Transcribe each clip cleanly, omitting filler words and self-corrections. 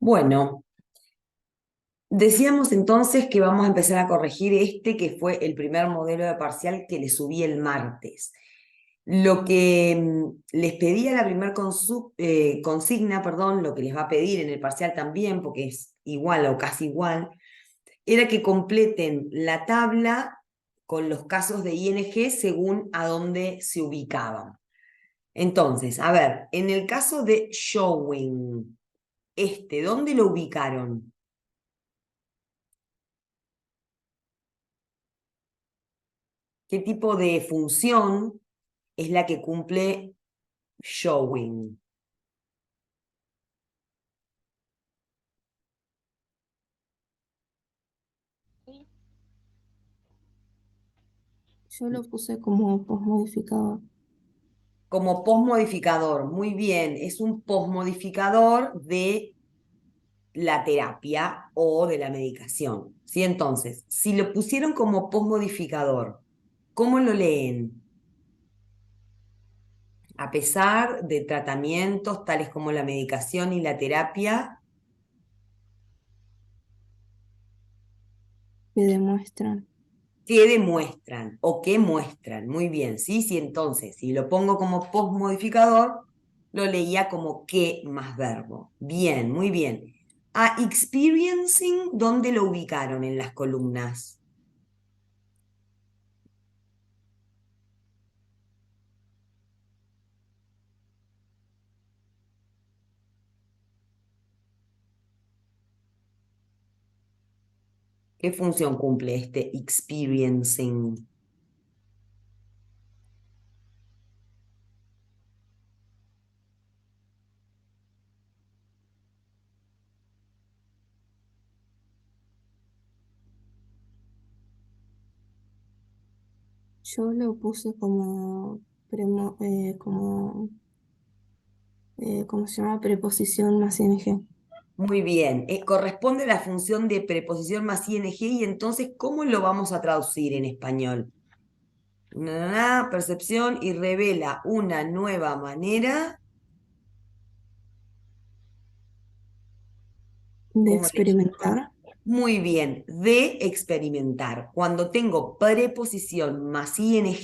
Bueno, decíamos entonces que vamos a empezar a corregir que fue el primer modelo de parcial que le subí el martes. Lo que les pedí a la primer consigna, perdón, lo que les va a pedir en el parcial también, porque es igual o casi igual, era que completen la tabla con los casos de ING según a dónde se ubicaban. Entonces, a ver, en el caso de showing, ¿dónde lo ubicaron? ¿Qué tipo de función es la que cumple showing? Yo lo puse como postmodificador. Como postmodificador, muy bien, es un postmodificador de la terapia o de la medicación. ¿Sí? Entonces, si lo pusieron como postmodificador, ¿cómo lo leen? A pesar de tratamientos tales como la medicación y la terapia, Que demuestran. ¿qué demuestran o qué muestran? Muy bien, ¿sí? Sí, entonces, si lo pongo como postmodificador, lo leía como qué más verbo. Bien, muy bien. A experiencing, ¿dónde lo ubicaron en las columnas? ¿Qué función cumple este experiencing? Yo lo puse como, ¿cómo se llama? Preposición más ing. Muy bien, corresponde a la función de preposición más ing y entonces, ¿cómo lo vamos a traducir en español? Percepción y revela una nueva manera. De ¿Cómo le experimentar. Muy bien, de experimentar. Cuando tengo preposición más ing,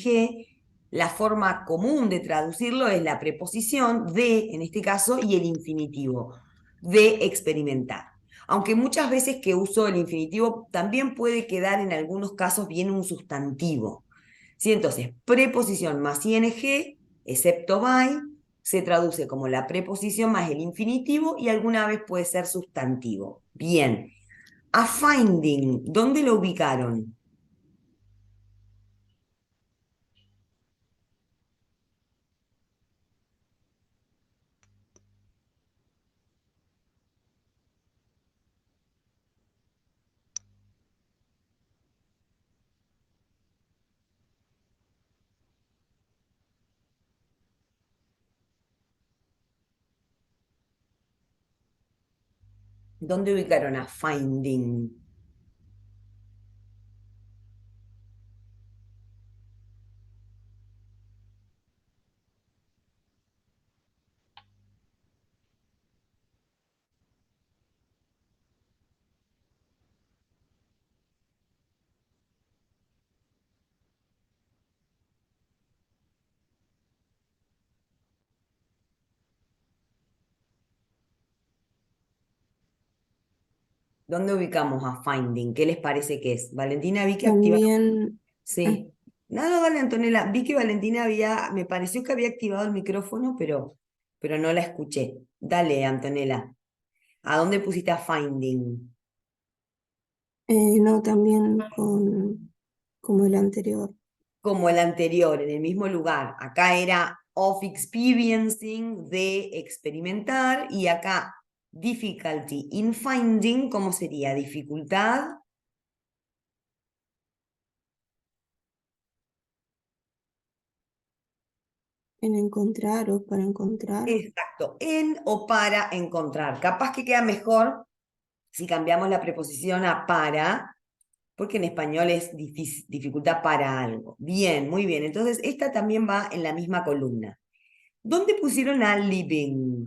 la forma común de traducirlo es la preposición de, en este caso, y el infinitivo, de experimentar. Aunque muchas veces que uso el infinitivo, también puede quedar en algunos casos bien un sustantivo. ¿Sí? Entonces, preposición más ing, excepto by, se traduce como la preposición más el infinitivo y alguna vez puede ser sustantivo. Bien. A finding, ¿dónde lo ubicaron? ¿Dónde ubicaron a finding? ¿Dónde ubicamos a finding? ¿Qué les parece que es? Valentina, vi que activaron. También, ah, Sí. No, dale, Antonella. Vi que Valentina me pareció que había activado el micrófono, pero no la escuché. Dale, Antonella. ¿A dónde pusiste a finding? no, también como el anterior. Como el anterior, en el mismo lugar. Acá era of experiencing, de experimentar, y acá difficulty in finding, ¿cómo sería? Dificultad. En encontrar o para encontrar. Exacto, en o para encontrar. Capaz que queda mejor si cambiamos la preposición a para, porque en español es dificultad para algo. Bien, muy bien. Entonces, esta también va en la misma columna. ¿Dónde pusieron a living?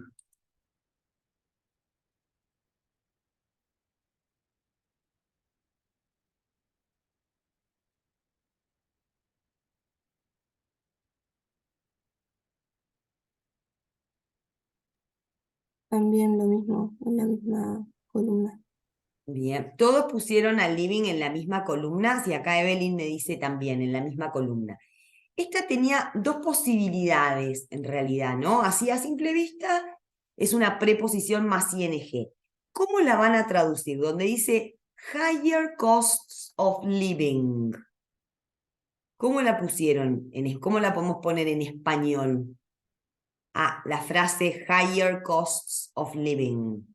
También lo mismo, en la misma columna. Bien, todos pusieron al living en la misma columna, y acá Evelyn me dice también en la misma columna. Esta tenía dos posibilidades en realidad, ¿no? Así a simple vista es una preposición más ing. ¿Cómo la van a traducir? Donde dice higher costs of living. ¿Cómo la pusieron? ¿Cómo la podemos poner en español? Ah, la frase higher costs of living.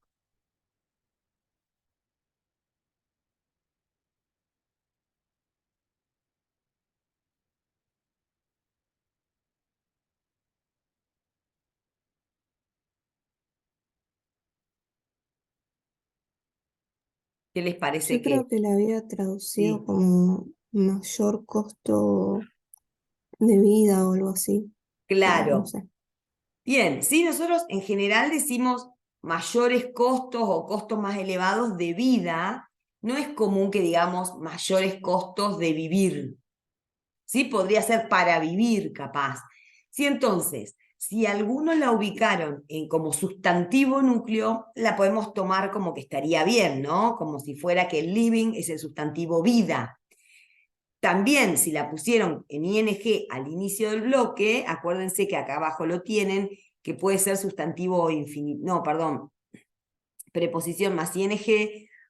¿Qué les parece Yo que? creo que la había traducido Sí, como mayor costo de vida o algo así, pero no claro. sé. Bien, sí, nosotros en general decimos mayores costos o costos más elevados de vida. No es común que digamos mayores costos de vivir. ¿Sí? Podría ser para vivir, capaz. Sí, entonces, si algunos la ubicaron como sustantivo núcleo, la podemos tomar como que estaría bien, ¿no? Como si fuera que el living es el sustantivo vida. También, si la pusieron en ing al inicio del bloque, acuérdense que acá abajo lo tienen, que puede ser sustantivo infinito, no, perdón, preposición más ing,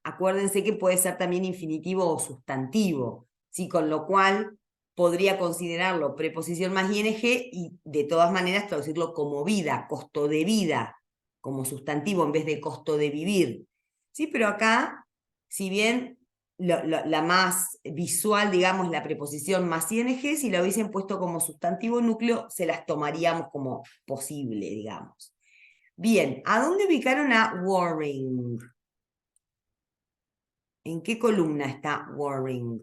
acuérdense que puede ser también infinitivo o sustantivo, ¿sí? Con lo cual podría considerarlo preposición más ing y de todas maneras traducirlo como vida, costo de vida, como sustantivo en vez de costo de vivir. ¿Sí? Pero acá, si bien la más visual, digamos, la preposición más ing, si la hubiesen puesto como sustantivo núcleo, se las tomaríamos como posible, digamos. Bien, ¿a dónde ubicaron a Waring? ¿En qué columna está Waring?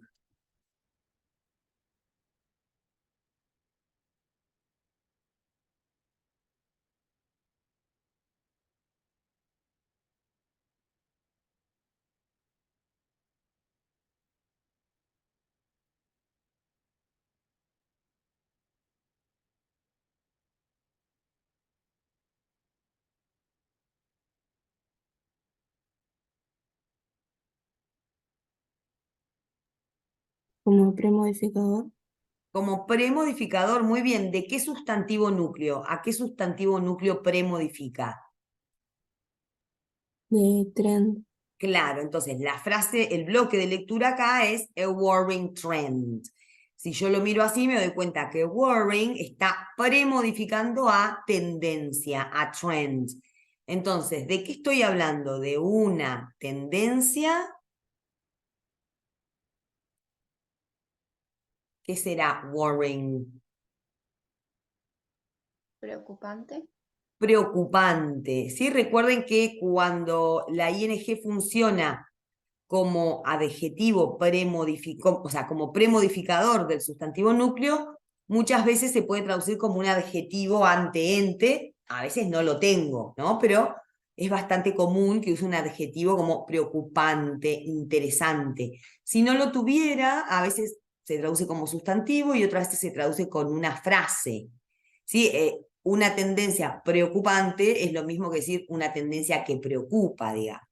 Como premodificador Como premodificador, muy bien. ¿De qué sustantivo núcleo? ¿A qué sustantivo núcleo premodifica? de trend, Claro, entonces la frase, el bloque de lectura acá es a worrying trend. Si yo lo miro así, me doy cuenta que worrying está premodificando a tendencia, a trend. Entonces, ¿de qué estoy hablando? ¿De una tendencia? ¿Qué será worrying? Preocupante. Preocupante. ¿Sí? Recuerden que cuando la ing funciona como adjetivo o sea, como premodificador del sustantivo núcleo, muchas veces se puede traducir como un adjetivo ante-ente, a veces no lo tengo, ¿no? Pero es bastante común que use un adjetivo como preocupante, interesante. Si no lo tuviera, a veces se traduce como sustantivo y otras veces se traduce con una frase. ¿Sí? Una tendencia preocupante es lo mismo que decir una tendencia que preocupa, digamos.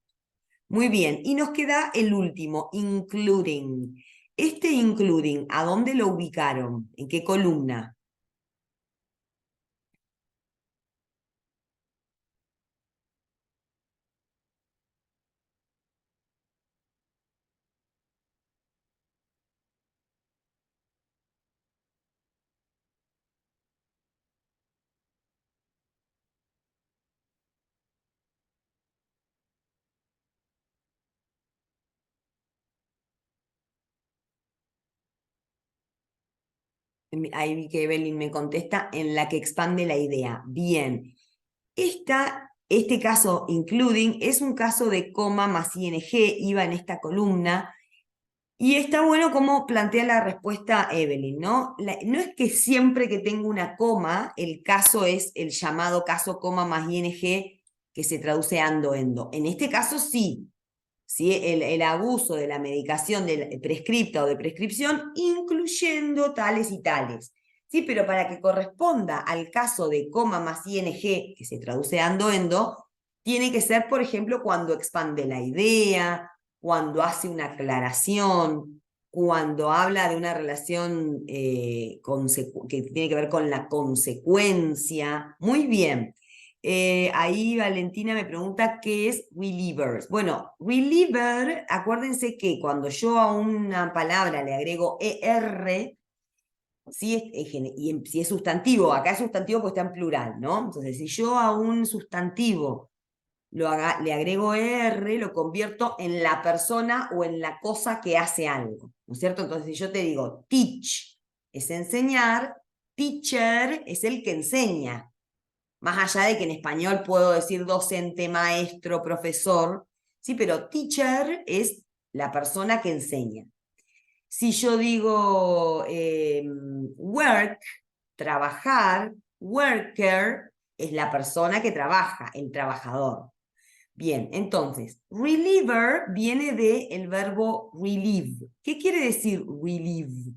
Muy bien, y nos queda el último, including. Este including, ¿a dónde lo ubicaron? ¿En qué columna? Ahí vi que Evelyn me contesta, en la que expande la idea. Bien, este caso, including, es un caso de coma más ing, iba en esta columna, y está bueno cómo plantea la respuesta Evelyn, ¿no? No es que siempre que tengo una coma, el caso es el llamado caso coma más ing, que se traduce ando-endo. En este caso sí, ¿sí? El abuso de la medicación prescripta o de prescripción, incluyendo tales y tales. ¿Sí? Pero para que corresponda al caso de coma más ing, que se traduce ando-endo, tiene que ser, por ejemplo, cuando expande la idea, cuando hace una aclaración, cuando habla de una relación que tiene que ver con la consecuencia. Muy bien. Ahí Valentina me pregunta qué es reliever. Bueno, reliever, acuérdense que cuando yo a una palabra le agrego ER, si es sustantivo, acá es sustantivo porque está en plural, ¿no? Entonces, si yo a un sustantivo le agrego R, lo convierto en la persona o en la cosa que hace algo, ¿no es cierto? Entonces, si yo te digo teach es enseñar, teacher es el que enseña. Más allá de que en español puedo decir docente, maestro, profesor, sí, pero teacher es la persona que enseña. Si yo digo work, trabajar, worker es la persona que trabaja, el trabajador. Bien, entonces, reliever viene del verbo relieve. ¿Qué quiere decir relieve?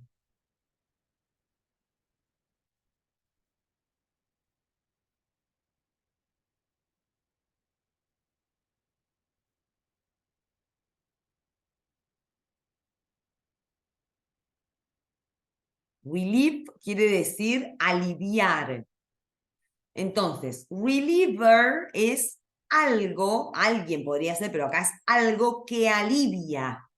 Relieve quiere decir aliviar. Entonces, reliever es algo, alguien podría ser, pero acá es algo que alivia.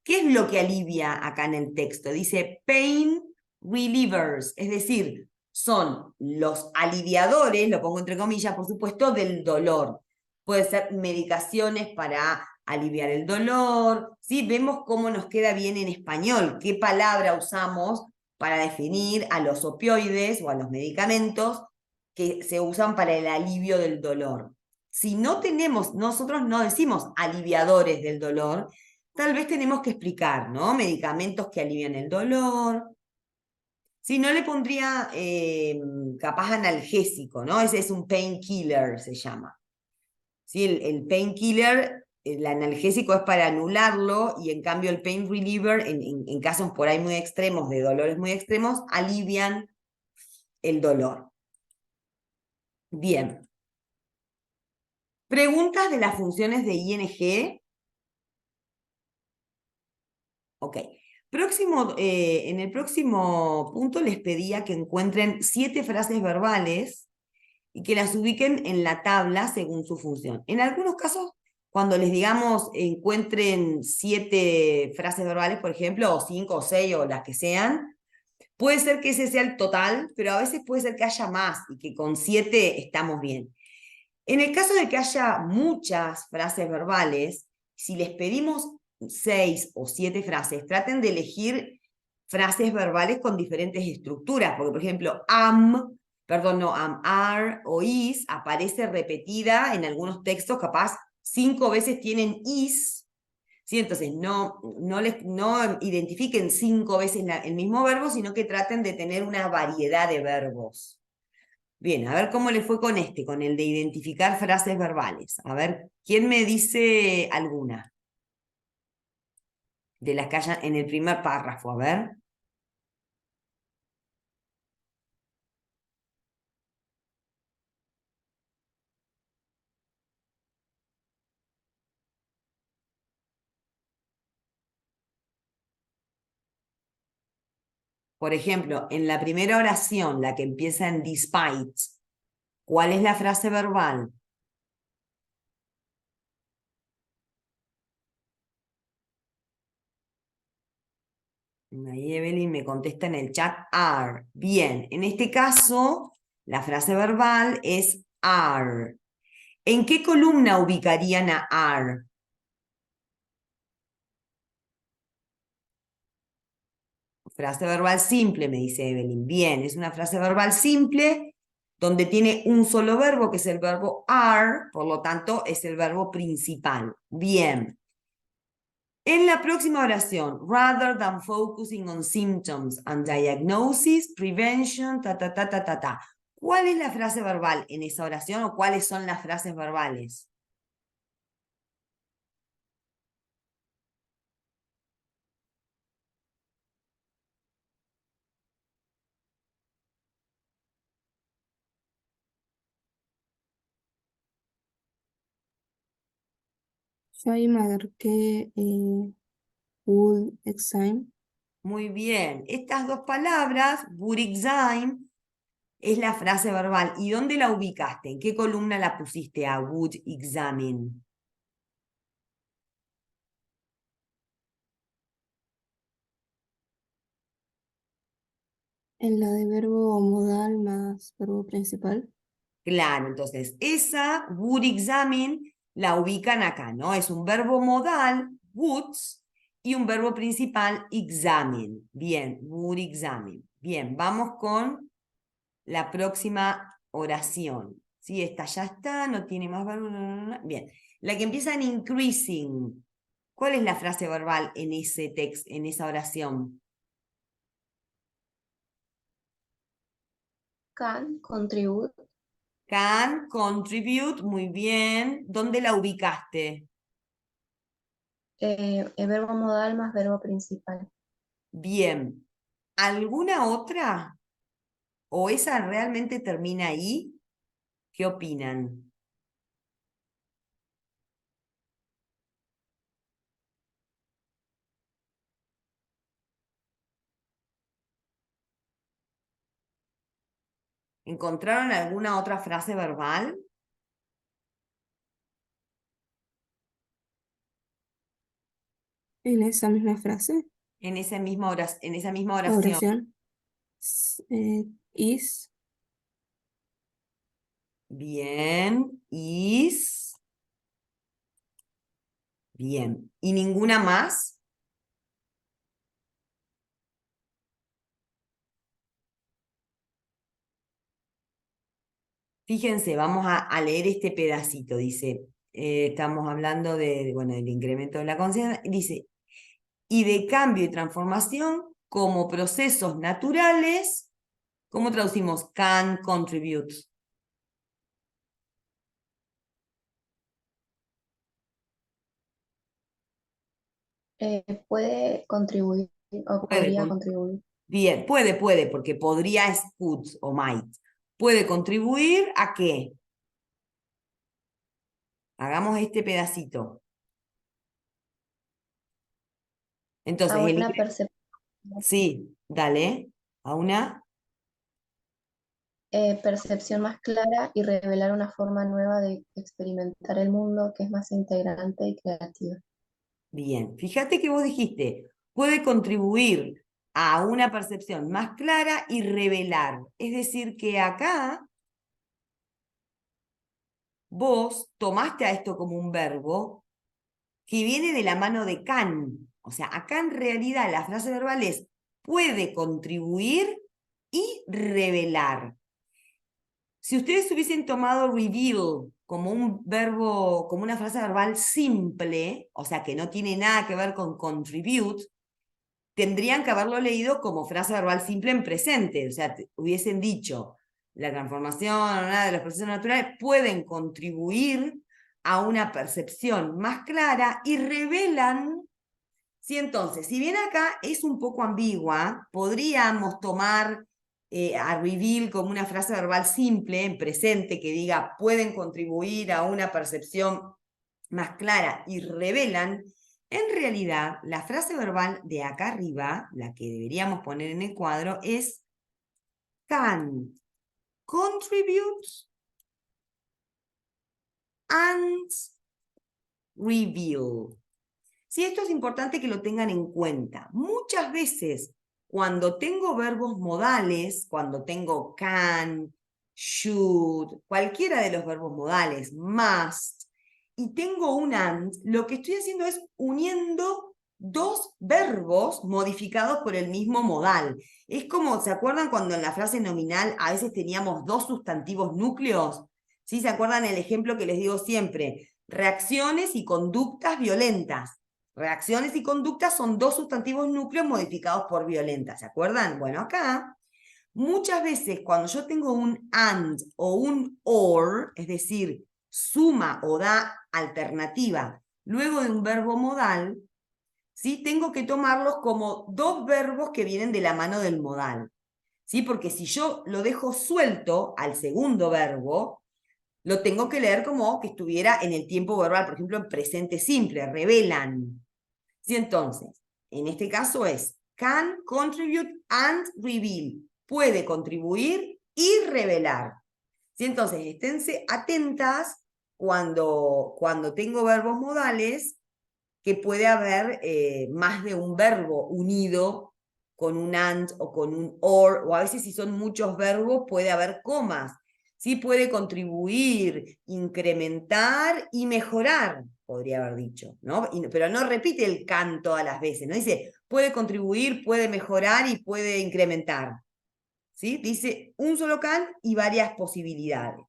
¿Qué es lo que alivia acá en el texto? Dice pain relievers, es decir, son los aliviadores, lo pongo entre comillas, por supuesto, del dolor. Puede ser medicaciones para aliviar el dolor, ¿sí? Vemos cómo nos queda bien en español, qué palabra usamos para definir a los opioides o a los medicamentos que se usan para el alivio del dolor. Si no tenemos, nosotros no decimos aliviadores del dolor, tal vez tenemos que explicar, ¿no? Medicamentos que alivian el dolor. Si no le pondría capaz analgésico, ¿no? Ese es un painkiller, se llama. ¿Sí? El painkiller, el analgésico es para anularlo y en cambio el pain reliever, en casos por ahí muy extremos, de dolores muy extremos, alivian el dolor. Bien. Preguntas de las funciones de ING. Ok. En el próximo punto les pedía que encuentren 7 frases verbales y que las ubiquen en la tabla según su función. En algunos casos, cuando les digamos encuentren 7 frases verbales, por ejemplo, o 5 o 6 o las que sean, puede ser que ese sea el total, pero a veces puede ser que haya más y que con 7 estamos bien. En el caso de que haya muchas frases verbales, si les pedimos 6 o 7 frases, traten de elegir frases verbales con diferentes estructuras, porque por ejemplo, perdón, no, are o is aparece repetida en algunos textos, capaz 5 veces tienen is, ¿sí? Entonces no identifiquen 5 veces el mismo verbo, sino que traten de tener una variedad de verbos. Bien, a ver cómo le fue con el de identificar frases verbales. A ver, ¿quién me dice alguna de las que haya en el primer párrafo? A ver. Por ejemplo, en la primera oración, la que empieza en despite, ¿cuál es la frase verbal? Ahí Evelyn me contesta en el chat are. Bien, en este caso, la frase verbal es are. ¿En qué columna ubicarían a are? Frase verbal simple, me dice Evelyn. Bien, es una frase verbal simple donde tiene un solo verbo, que es el verbo are, por lo tanto es el verbo principal. Bien. En la próxima oración, rather than focusing on symptoms and diagnosis, prevention, ta, ta, ta, ta, ta, ta. ¿Cuál es la frase verbal en esa oración o cuáles son las frases verbales? Yo ahí marqué would exam. Muy bien. Estas dos palabras, would exam, es la frase verbal. ¿Y dónde la ubicaste? ¿En qué columna la pusiste a would examine? En la de verbo modal más verbo principal. Claro, entonces esa would examine la ubican acá, ¿no? Es un verbo modal, would, y un verbo principal, examine. Bien, would examine. Bien, vamos con la próxima oración. ¿Sí? Esta ya está, no tiene más verbo. Bien, la que empieza en increasing. ¿Cuál es la frase verbal en ese texto, en esa oración? Can contribute. Can contribute, muy bien. ¿Dónde la ubicaste? El verbo modal más verbo principal. Bien. ¿Alguna otra? ¿O esa realmente termina ahí? ¿Qué opinan? ¿Encontraron alguna otra frase verbal En esa misma frase en esa misma en esa misma o oración? oración. Is. Bien. Is. Bien. ¿Y ninguna más? Fíjense, vamos a leer este pedacito. Dice, estamos hablando bueno, del incremento de la conciencia. Dice, y de cambio y transformación como procesos naturales. ¿Cómo traducimos can contribute? Puede contribuir o Puede, podría contribuir. bien, puede, porque podría es could o might. ¿Puede contribuir a qué? Hagamos este pedacito. A Entonces, una sí, dale, a una, percepción más clara y revelar una forma nueva de experimentar el mundo que es más integrante y creativa. bien. Fíjate que vos dijiste, puede contribuir a una percepción más clara y revelar. Es decir, que acá vos tomaste a esto como un verbo que viene de la mano de can. O sea, acá en realidad la frase verbal es puede contribuir y revelar. Si ustedes hubiesen tomado reveal como un verbo, como una frase verbal simple, o sea, que no tiene nada que ver con contribute, tendrían que haberlo leído como frase verbal simple en presente. O sea, hubiesen dicho, la transformación o nada de los procesos naturales pueden contribuir a una percepción más clara y revelan. Sí, entonces, si bien acá es un poco ambigua, podríamos tomar a reveal como una frase verbal simple, en presente, que diga pueden contribuir a una percepción más clara y revelan. En realidad, la frase verbal de acá arriba, la que deberíamos poner en el cuadro, es can contribute and reveal. Sí, esto es importante que lo tengan en cuenta. Muchas veces, cuando tengo verbos modales, cuando tengo can, should, cualquiera de los verbos modales, must, y tengo un and, lo que estoy haciendo es uniendo dos verbos modificados por el mismo modal. Es como, ¿se acuerdan cuando en la frase nominal a veces teníamos dos sustantivos núcleos? ¿Sí? ¿Se acuerdan el ejemplo que les digo siempre? Reacciones y conductas violentas. Reacciones y conductas son dos sustantivos núcleos modificados por violenta, ¿se acuerdan? Bueno, acá, muchas veces cuando yo tengo un and o un or, es decir, suma o da alternativa, luego de un verbo modal, ¿sí? Tengo que tomarlos como dos verbos que vienen de la mano del modal, ¿sí? Porque si yo lo dejo suelto al segundo verbo, Lo tengo que leer como que estuviera en el tiempo verbal, por ejemplo, en presente simple, revelan. ¿Sí? Entonces, en este caso es can contribute and reveal. Puede contribuir y revelar. ¿Sí? Entonces, esténse atentas cuando tengo verbos modales, que puede haber más de un verbo unido con un and o con un or, o a veces si son muchos verbos puede haber comas. Sí, puede contribuir, incrementar y mejorar, podría haber dicho, ¿no? Pero no repite el can todas las veces, ¿no? Dice, puede contribuir, puede mejorar y puede incrementar. ¿Sí? Dice un solo can y varias posibilidades.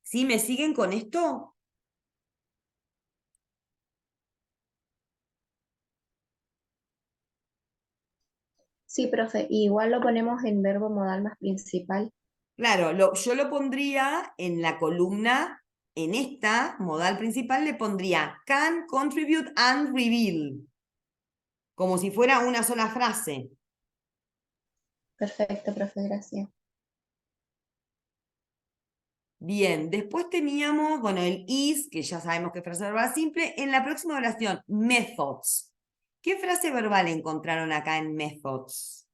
¿Sí? ¿Me siguen con esto? Sí, profe, y igual lo ponemos en verbo modal más principal. Claro, yo lo pondría en la columna, en esta modal principal le pondría can, contribute and reveal, como si fuera una sola frase. Perfecto, profe, gracias. Bien, después teníamos, bueno, el is, que ya sabemos que es frase verbal simple. En la próxima oración, methods. ¿Qué frase verbal encontraron acá en methods?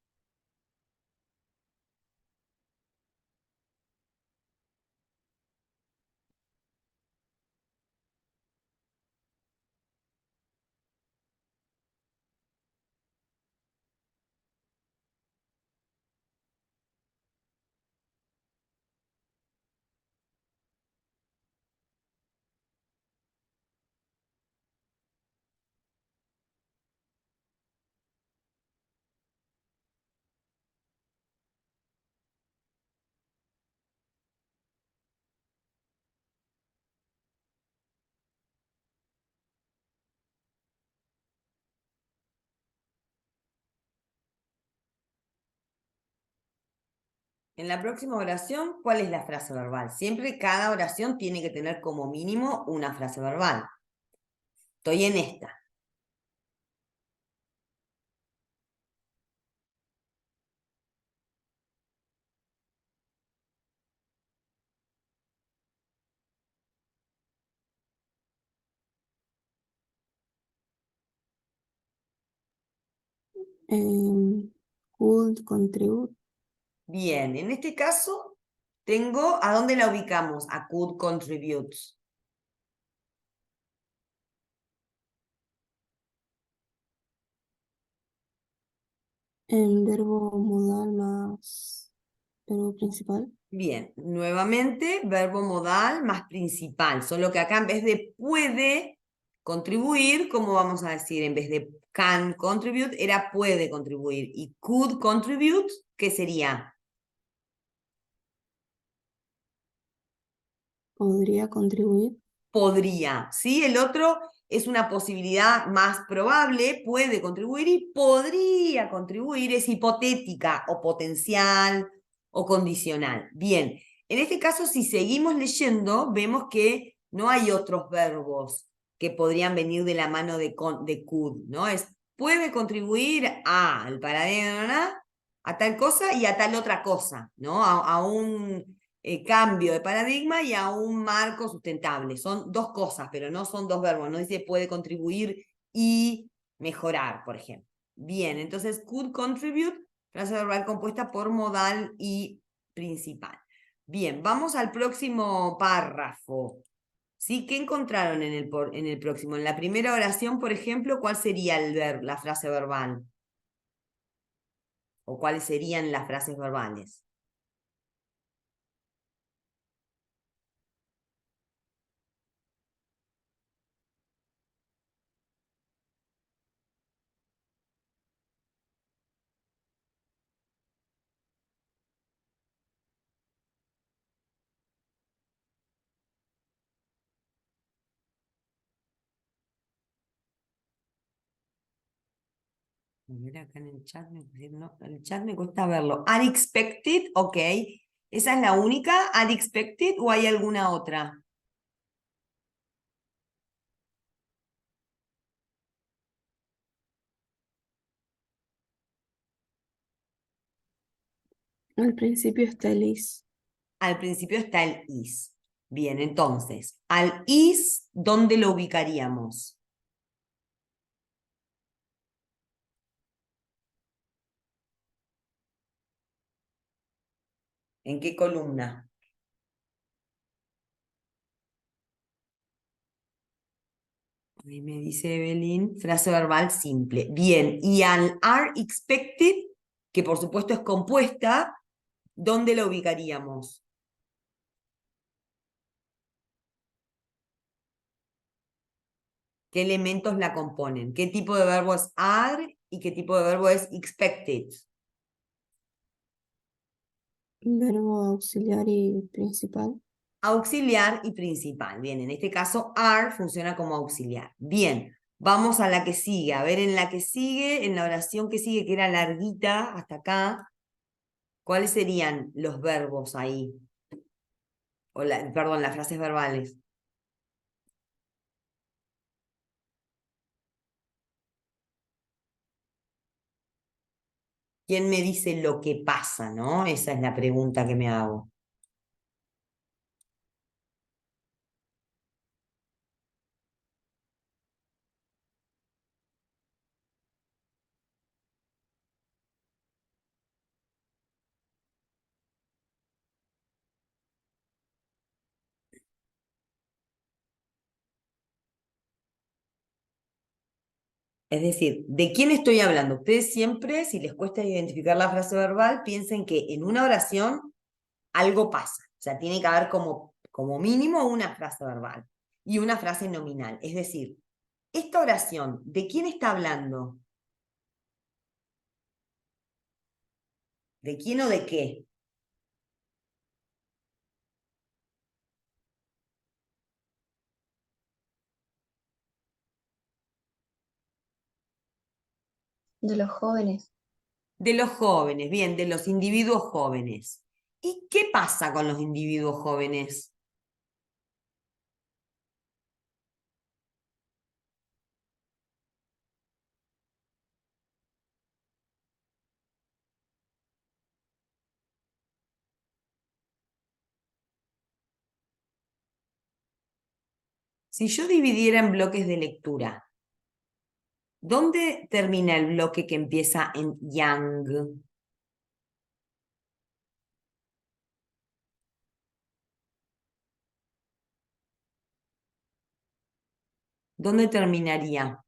En la próxima oración, ¿cuál es la frase verbal? Siempre cada oración tiene que tener como mínimo una frase verbal. Estoy en esta. Could contribute. Bien, en este caso tengo, ¿a dónde la ubicamos? A could contribute. En verbo modal más verbo principal. Bien, nuevamente verbo modal más principal, solo que acá en vez de puede contribuir, ¿cómo vamos a decir? En vez de can contribute, era puede contribuir. Y could contribute, ¿qué sería? Podría contribuir. Podría, ¿sí? El otro es una posibilidad más probable, puede contribuir y podría contribuir, es hipotética o potencial o condicional. Bien, en este caso, si seguimos leyendo, vemos que no hay otros verbos que podrían venir de la mano de could, ¿no? Es puede contribuir al paradigma, a tal cosa y a tal otra cosa, ¿no? A un cambio de paradigma y a un marco sustentable. Son dos cosas, pero no son dos verbos. No dice puede contribuir y mejorar, por ejemplo. Bien, entonces could contribute, frase verbal compuesta por modal y principal. Bien, vamos al próximo párrafo. ¿Sí? ¿Qué encontraron en el próximo? En la primera oración, por ejemplo, ¿cuál sería la frase verbal? ¿O cuáles serían las frases verbales? A ver, acá en el chat no, el chat me cuesta verlo. Unexpected, ok. ¿Esa es la única? ¿Unexpected o hay alguna otra? Al principio está el is. Al principio está el is. Bien, entonces, al is, ¿dónde lo ubicaríamos? ¿En qué columna? Ahí me dice Evelyn, frase verbal simple. Bien, y al are expected, que por supuesto es compuesta, ¿dónde la ubicaríamos? ¿Qué elementos la componen? ¿Qué tipo de verbo es are y qué tipo de verbo es expected? Verbo auxiliar y principal. Auxiliar y principal. Bien, en este caso are funciona como auxiliar. Bien, vamos a la que sigue. A ver, en la que sigue, en la oración que sigue, que era larguita hasta acá, ¿cuáles serían los verbos ahí? Perdón, las frases verbales. ¿Quién me dice lo que pasa, no? Esa es la pregunta que me hago. Es decir, ¿de quién estoy hablando? Ustedes siempre, si les cuesta identificar la frase verbal, piensen que en una oración algo pasa. O sea, tiene que haber como mínimo una frase verbal y una frase nominal. Es decir, esta oración, ¿de quién está hablando? ¿De quién o de qué? De los jóvenes. De los jóvenes, bien, de los individuos jóvenes. ¿Y qué pasa con los individuos jóvenes? Si yo dividiera en bloques de lectura, ¿dónde termina el bloque que empieza en young? ¿Dónde terminaría?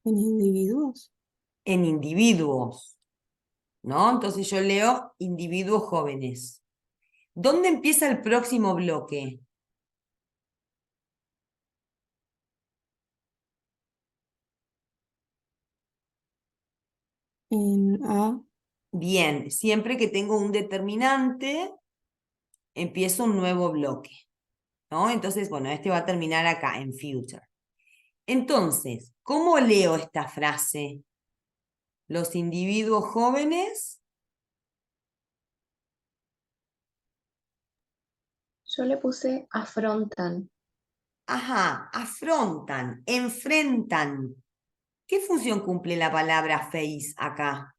En individuos. En individuos, ¿no? Entonces yo leo individuos jóvenes. ¿Dónde empieza el próximo bloque? En A. Bien, siempre que tengo un determinante, empiezo un nuevo bloque, ¿no? Entonces, bueno, este va a terminar acá, en future. Entonces, ¿cómo leo esta frase? Los individuos jóvenes, Yo le puse afrontan. ajá, afrontan, enfrentan. ¿Qué función cumple la palabra face acá?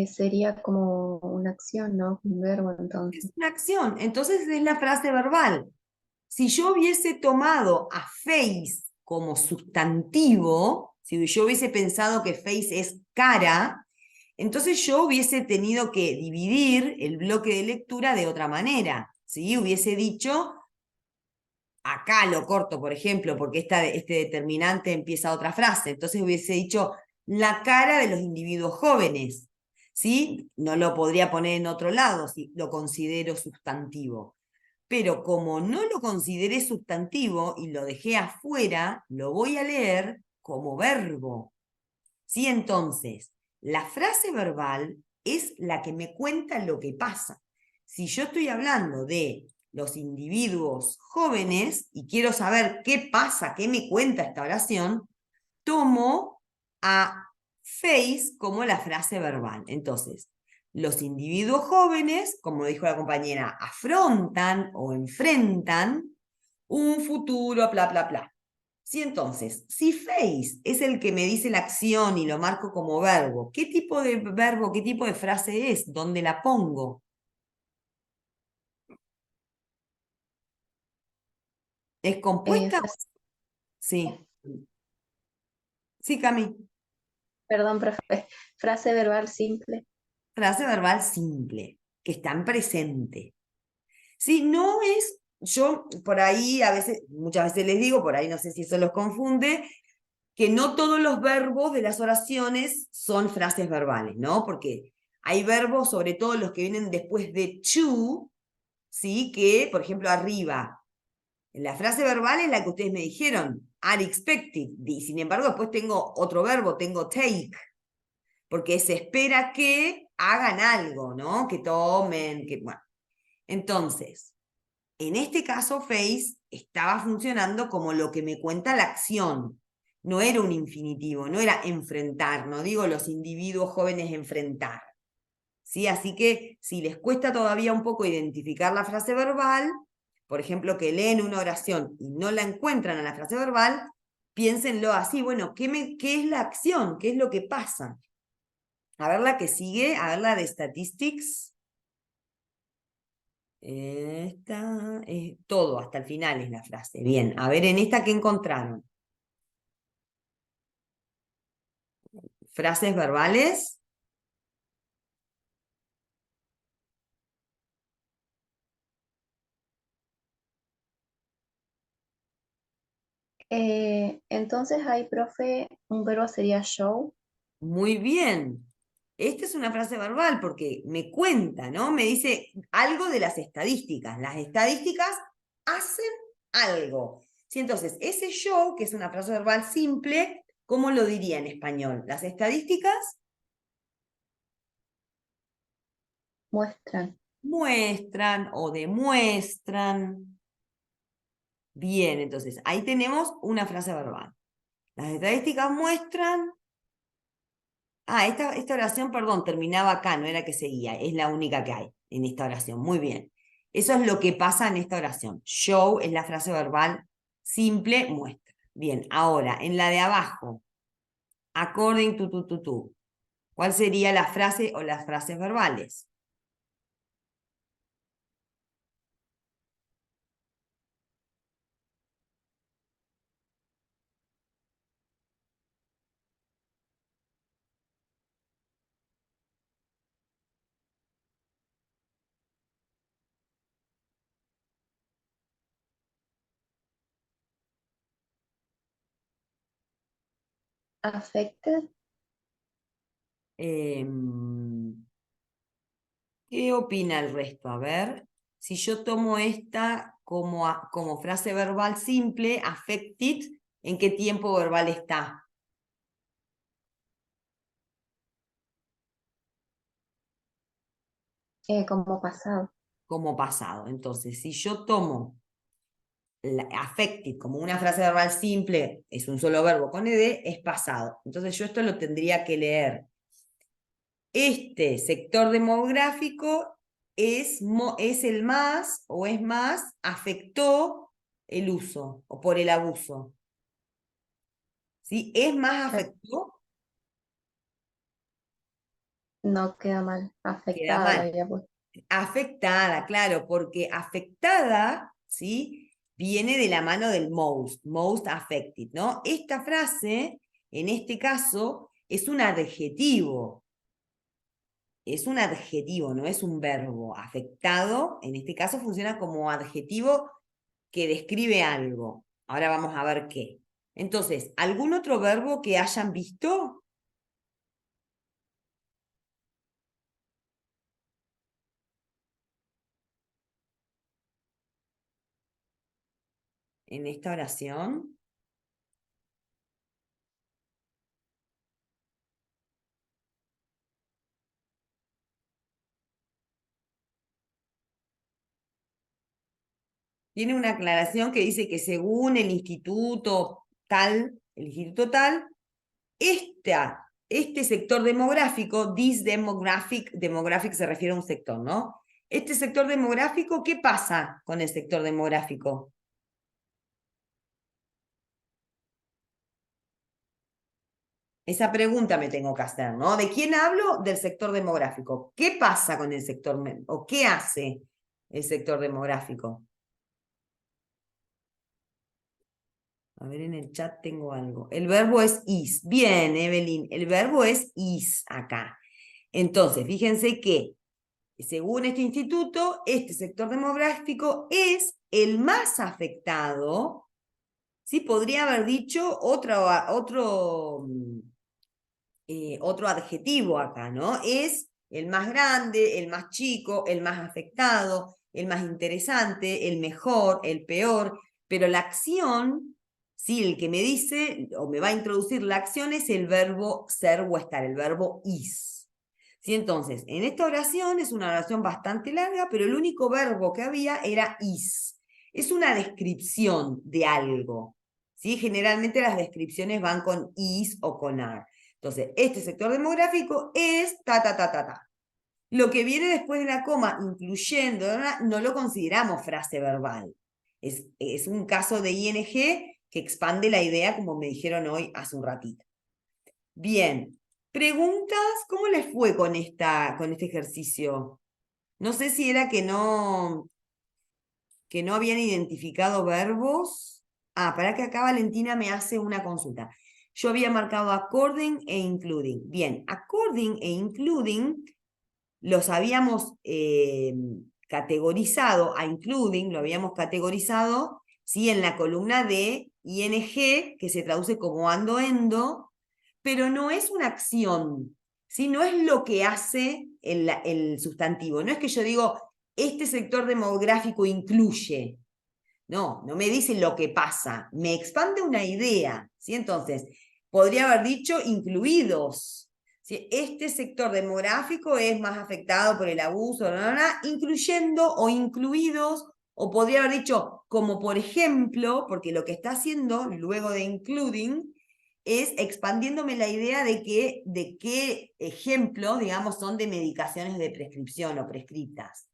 Sería como una acción, ¿no? Un verbo Es entonces. una acción, entonces es la frase verbal. Si yo hubiese tomado a face como sustantivo, si yo hubiese pensado que face es cara, entonces yo hubiese tenido que dividir el bloque de lectura de otra manera. ¿Sí? Hubiese dicho, acá lo corto, por ejemplo, porque este determinante empieza otra frase, entonces hubiese dicho la cara de los individuos jóvenes. ¿Sí? No lo podría poner en otro lado si lo considero sustantivo. Pero como no lo consideré sustantivo y lo dejé afuera, lo voy a leer como verbo. ¿Sí? Entonces, la frase verbal es la que me cuenta lo que pasa. Si yo estoy hablando de los individuos jóvenes y quiero saber qué pasa, qué me cuenta esta oración, tomo a face como la frase verbal. Entonces, los individuos jóvenes, como dijo la compañera, afrontan o enfrentan un futuro, bla, bla, bla. Sí, entonces, si face es el que me dice la acción y lo marco como verbo, ¿qué tipo de verbo, qué tipo de frase es? ¿Dónde la pongo? ¿Es compuesta? Frase- Sí. Sí, Cami. perdón, profe. Frase verbal simple. Frase verbal simple, que está en presente. Sí, no es, yo por ahí a veces, muchas veces les digo, por ahí no sé si eso los confunde, que no todos los verbos de las oraciones son frases verbales, ¿no? Porque hay verbos, sobre todo los que vienen después de to, ¿sí? Que, por ejemplo, arriba, la frase verbal es la que ustedes me dijeron, are expected, y sin embargo después tengo otro verbo, tengo take, porque se espera que hagan algo, ¿no? Que tomen, que, bueno. Entonces, en este caso, face estaba funcionando como lo que me cuenta la acción. No era un infinitivo, no era enfrentar, no digo los individuos jóvenes enfrentar. ¿Sí? Así que si les cuesta todavía un poco identificar la frase verbal, por ejemplo, que leen una oración y no la encuentran en la frase verbal, piénsenlo así, bueno, ¿qué es la acción? ¿Qué es lo que pasa? A ver la que sigue, a ver la de statistics. Esta es todo, hasta el final es la frase. Bien, a ver en esta que encontraron. Frases verbales. Entonces ahí, profe, un verbo sería show. Muy bien. Esta es una frase verbal porque me cuenta, ¿no? Me dice algo de las estadísticas. Las estadísticas hacen algo. Sí, entonces, ese show, que es una frase verbal simple, ¿cómo lo diría en español? Las estadísticas Muestran. muestran o demuestran. Bien, entonces, ahí tenemos una frase verbal. Las estadísticas muestran. Ah, esta oración, perdón, terminaba acá, no era que seguía, es la única que hay en esta oración. Muy bien. Eso es lo que pasa en esta oración. Show es la frase verbal simple, muestra. Bien, ahora, en la de abajo, according to. ¿Cuál sería la frase o las frases verbales? Affected. Em, ¿Qué opina el resto? A ver, si yo tomo esta como frase verbal simple, affected, ¿en qué tiempo verbal está? Como pasado. Como pasado. Entonces, si yo tomo affected como una frase verbal simple, es un solo verbo con ed, es pasado. Entonces yo esto lo tendría que leer. Este sector demográfico es el más o es más, afectó el uso o por el abuso. ¿Sí? Es más afectó, No queda mal. queda Afectada la mal. había puesto. Afectada, claro, porque afectada, ¿sí? Viene de la mano del most affected, ¿no? Esta frase, en este caso, es un adjetivo, no es un verbo. Afectado, en este caso, funciona como adjetivo que describe algo. Ahora vamos a ver qué. Entonces, ¿algún otro verbo que hayan visto en esta oración? Tiene una aclaración que dice que según el instituto tal, este sector demográfico, this demographic se refiere a un sector, ¿no? Este sector demográfico, ¿qué pasa con el sector demográfico? Esa pregunta me tengo que hacer, ¿no? ¿De quién hablo? Del sector demográfico. ¿Qué pasa con el sector, o qué hace el sector demográfico? A ver, en el chat tengo algo. El verbo es is. Bien, Evelyn, el verbo es is acá. Entonces, fíjense que, según este instituto, este sector demográfico es el más afectado. Sí, podría haber dicho otro adjetivo acá, ¿no? Es el más grande, el más chico, el más afectado, el más interesante, el mejor, el peor, pero la acción, sí, el que me dice o me va a introducir la acción es el verbo ser o estar, el verbo is. ¿Sí? Entonces, en esta oración es una oración bastante larga, pero el único verbo que había era is. Es una descripción de algo. ¿Sí? Generalmente las descripciones van con is o con are. Entonces, este sector demográfico es ta, ta, ta, ta, ta. Lo que viene después de la coma, incluyendo, no lo consideramos frase verbal. Es un caso de ing que expande la idea, como me dijeron hoy hace un ratito. Bien, preguntas, ¿cómo les fue con este ejercicio? No sé si era que no habían identificado verbos. Para que acá Valentina me hace una consulta. Yo había marcado according e including. Bien, according e including los habíamos categorizado, a including lo habíamos categorizado, ¿sí? En la columna de ing, que se traduce como ando, endo, pero no es una acción, ¿sí? No es lo que hace el sustantivo. No es que yo digo, este sector demográfico incluye. No, no me dice lo que pasa, me expande una idea, ¿sí? Entonces, podría haber dicho incluidos. ¿Sí? Este sector demográfico es más afectado por el abuso, incluyendo o incluidos, o podría haber dicho como por ejemplo, porque lo que está haciendo luego de including es expandiéndome la idea de qué ejemplos, digamos, son de medicaciones de prescripción o prescriptas.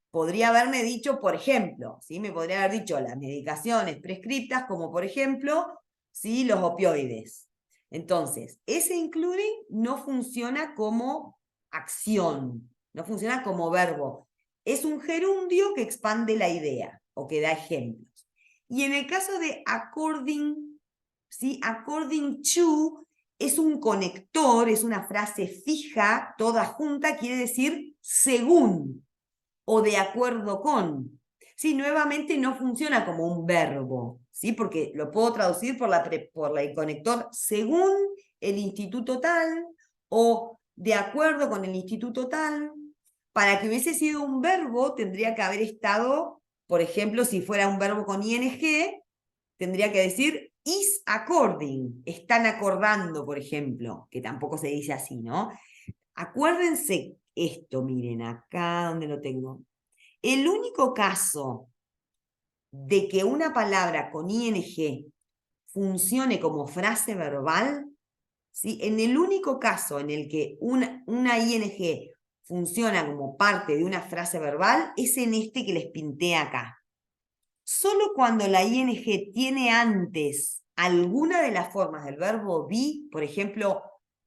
Podría haberme dicho, por ejemplo, ¿sí? Me podría haber dicho las medicaciones prescriptas, como por ejemplo, ¿sí? Los opioides. Entonces, ese including no funciona como acción, no funciona como verbo. Es un gerundio que expande la idea o que da ejemplos. Y en el caso de according, ¿sí? According to es un conector, es una frase fija, toda junta, quiere decir según o de acuerdo con. Sí, nuevamente no funciona como un verbo, ¿sí? Porque lo puedo traducir por el conector según el instituto tal o de acuerdo con el instituto tal. Para que hubiese sido un verbo, tendría que haber estado, por ejemplo, si fuera un verbo con ing, tendría que decir is according, están acordando, por ejemplo, que tampoco se dice así, ¿no? Acuérdense esto, miren, acá donde lo tengo. El único caso de que una palabra con ing funcione como frase verbal, ¿sí? En el único caso en el que una ing funciona como parte de una frase verbal, es en este que les pinté acá. Solo cuando la ing tiene antes alguna de las formas del verbo be, por ejemplo,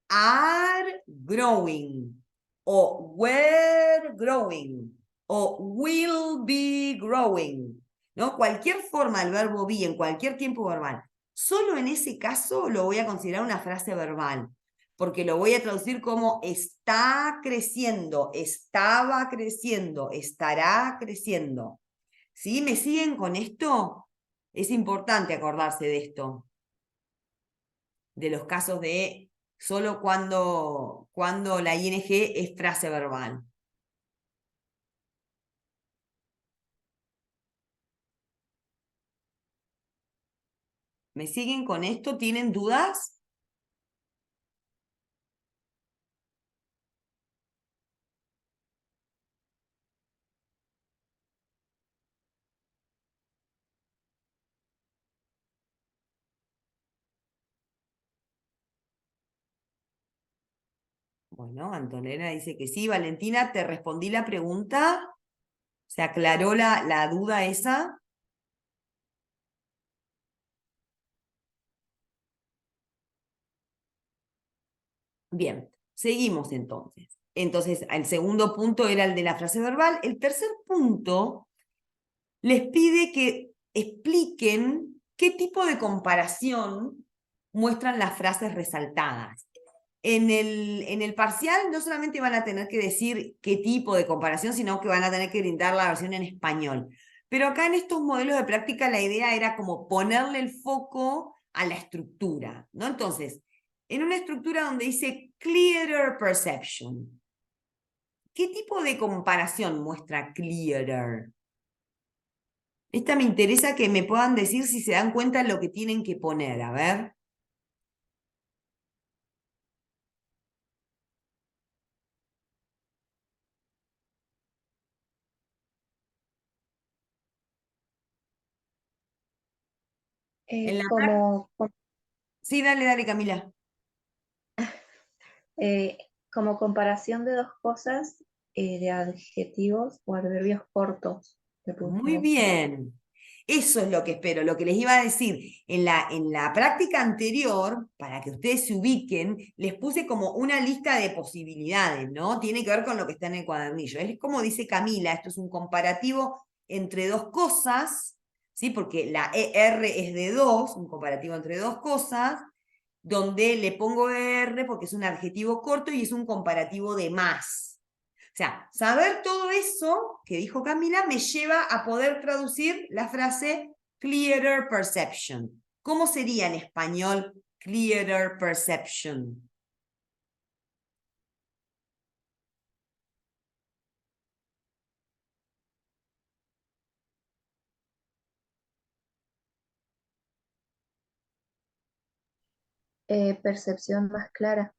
are growing, o were growing, o will be growing, ¿no? Cualquier forma del verbo be en cualquier tiempo verbal, solo en ese caso lo voy a considerar una frase verbal, porque lo voy a traducir como está creciendo, estaba creciendo, estará creciendo. ¿Sí? ¿Me siguen con esto? Es importante acordarse de esto, de los casos de solo cuando la ing es frase verbal. ¿Me siguen con esto? ¿Tienen dudas? Bueno, Antonella dice que sí. Valentina, ¿te respondí la pregunta? ¿Se aclaró la duda esa? Bien, seguimos entonces. Entonces, el segundo punto era el de la frase verbal. El tercer punto les pide que expliquen qué tipo de comparación muestran las frases resaltadas. En el parcial no solamente van a tener que decir qué tipo de comparación, sino que van a tener que brindar la versión en español. Pero acá en estos modelos de práctica la idea era como ponerle el foco a la estructura, ¿no? Entonces, en una estructura donde dice clearer perception, ¿qué tipo de comparación muestra clearer? Esta me interesa que me puedan decir si se dan cuenta de lo que tienen que poner, a ver. En la... Sí, dale, dale, Camila. eh, como comparación de dos cosas, de adjetivos o adverbios cortos. Le Muy pusimos acá. bien. Eso es lo que espero, lo que les iba a decir. En la práctica anterior, para que ustedes se ubiquen, les puse como una lista de posibilidades, ¿no? Tiene que ver con lo que está en el cuadernillo. Es como dice Camila, esto es un comparativo entre dos cosas, ¿sí? Porque la ER es de dos, un comparativo entre dos cosas, donde le pongo ER porque es un adjetivo corto y es un comparativo de más. O sea, saber todo eso que dijo Camila me lleva a poder traducir la frase clearer perception. ¿Cómo sería en español clearer perception? Percepción más clara.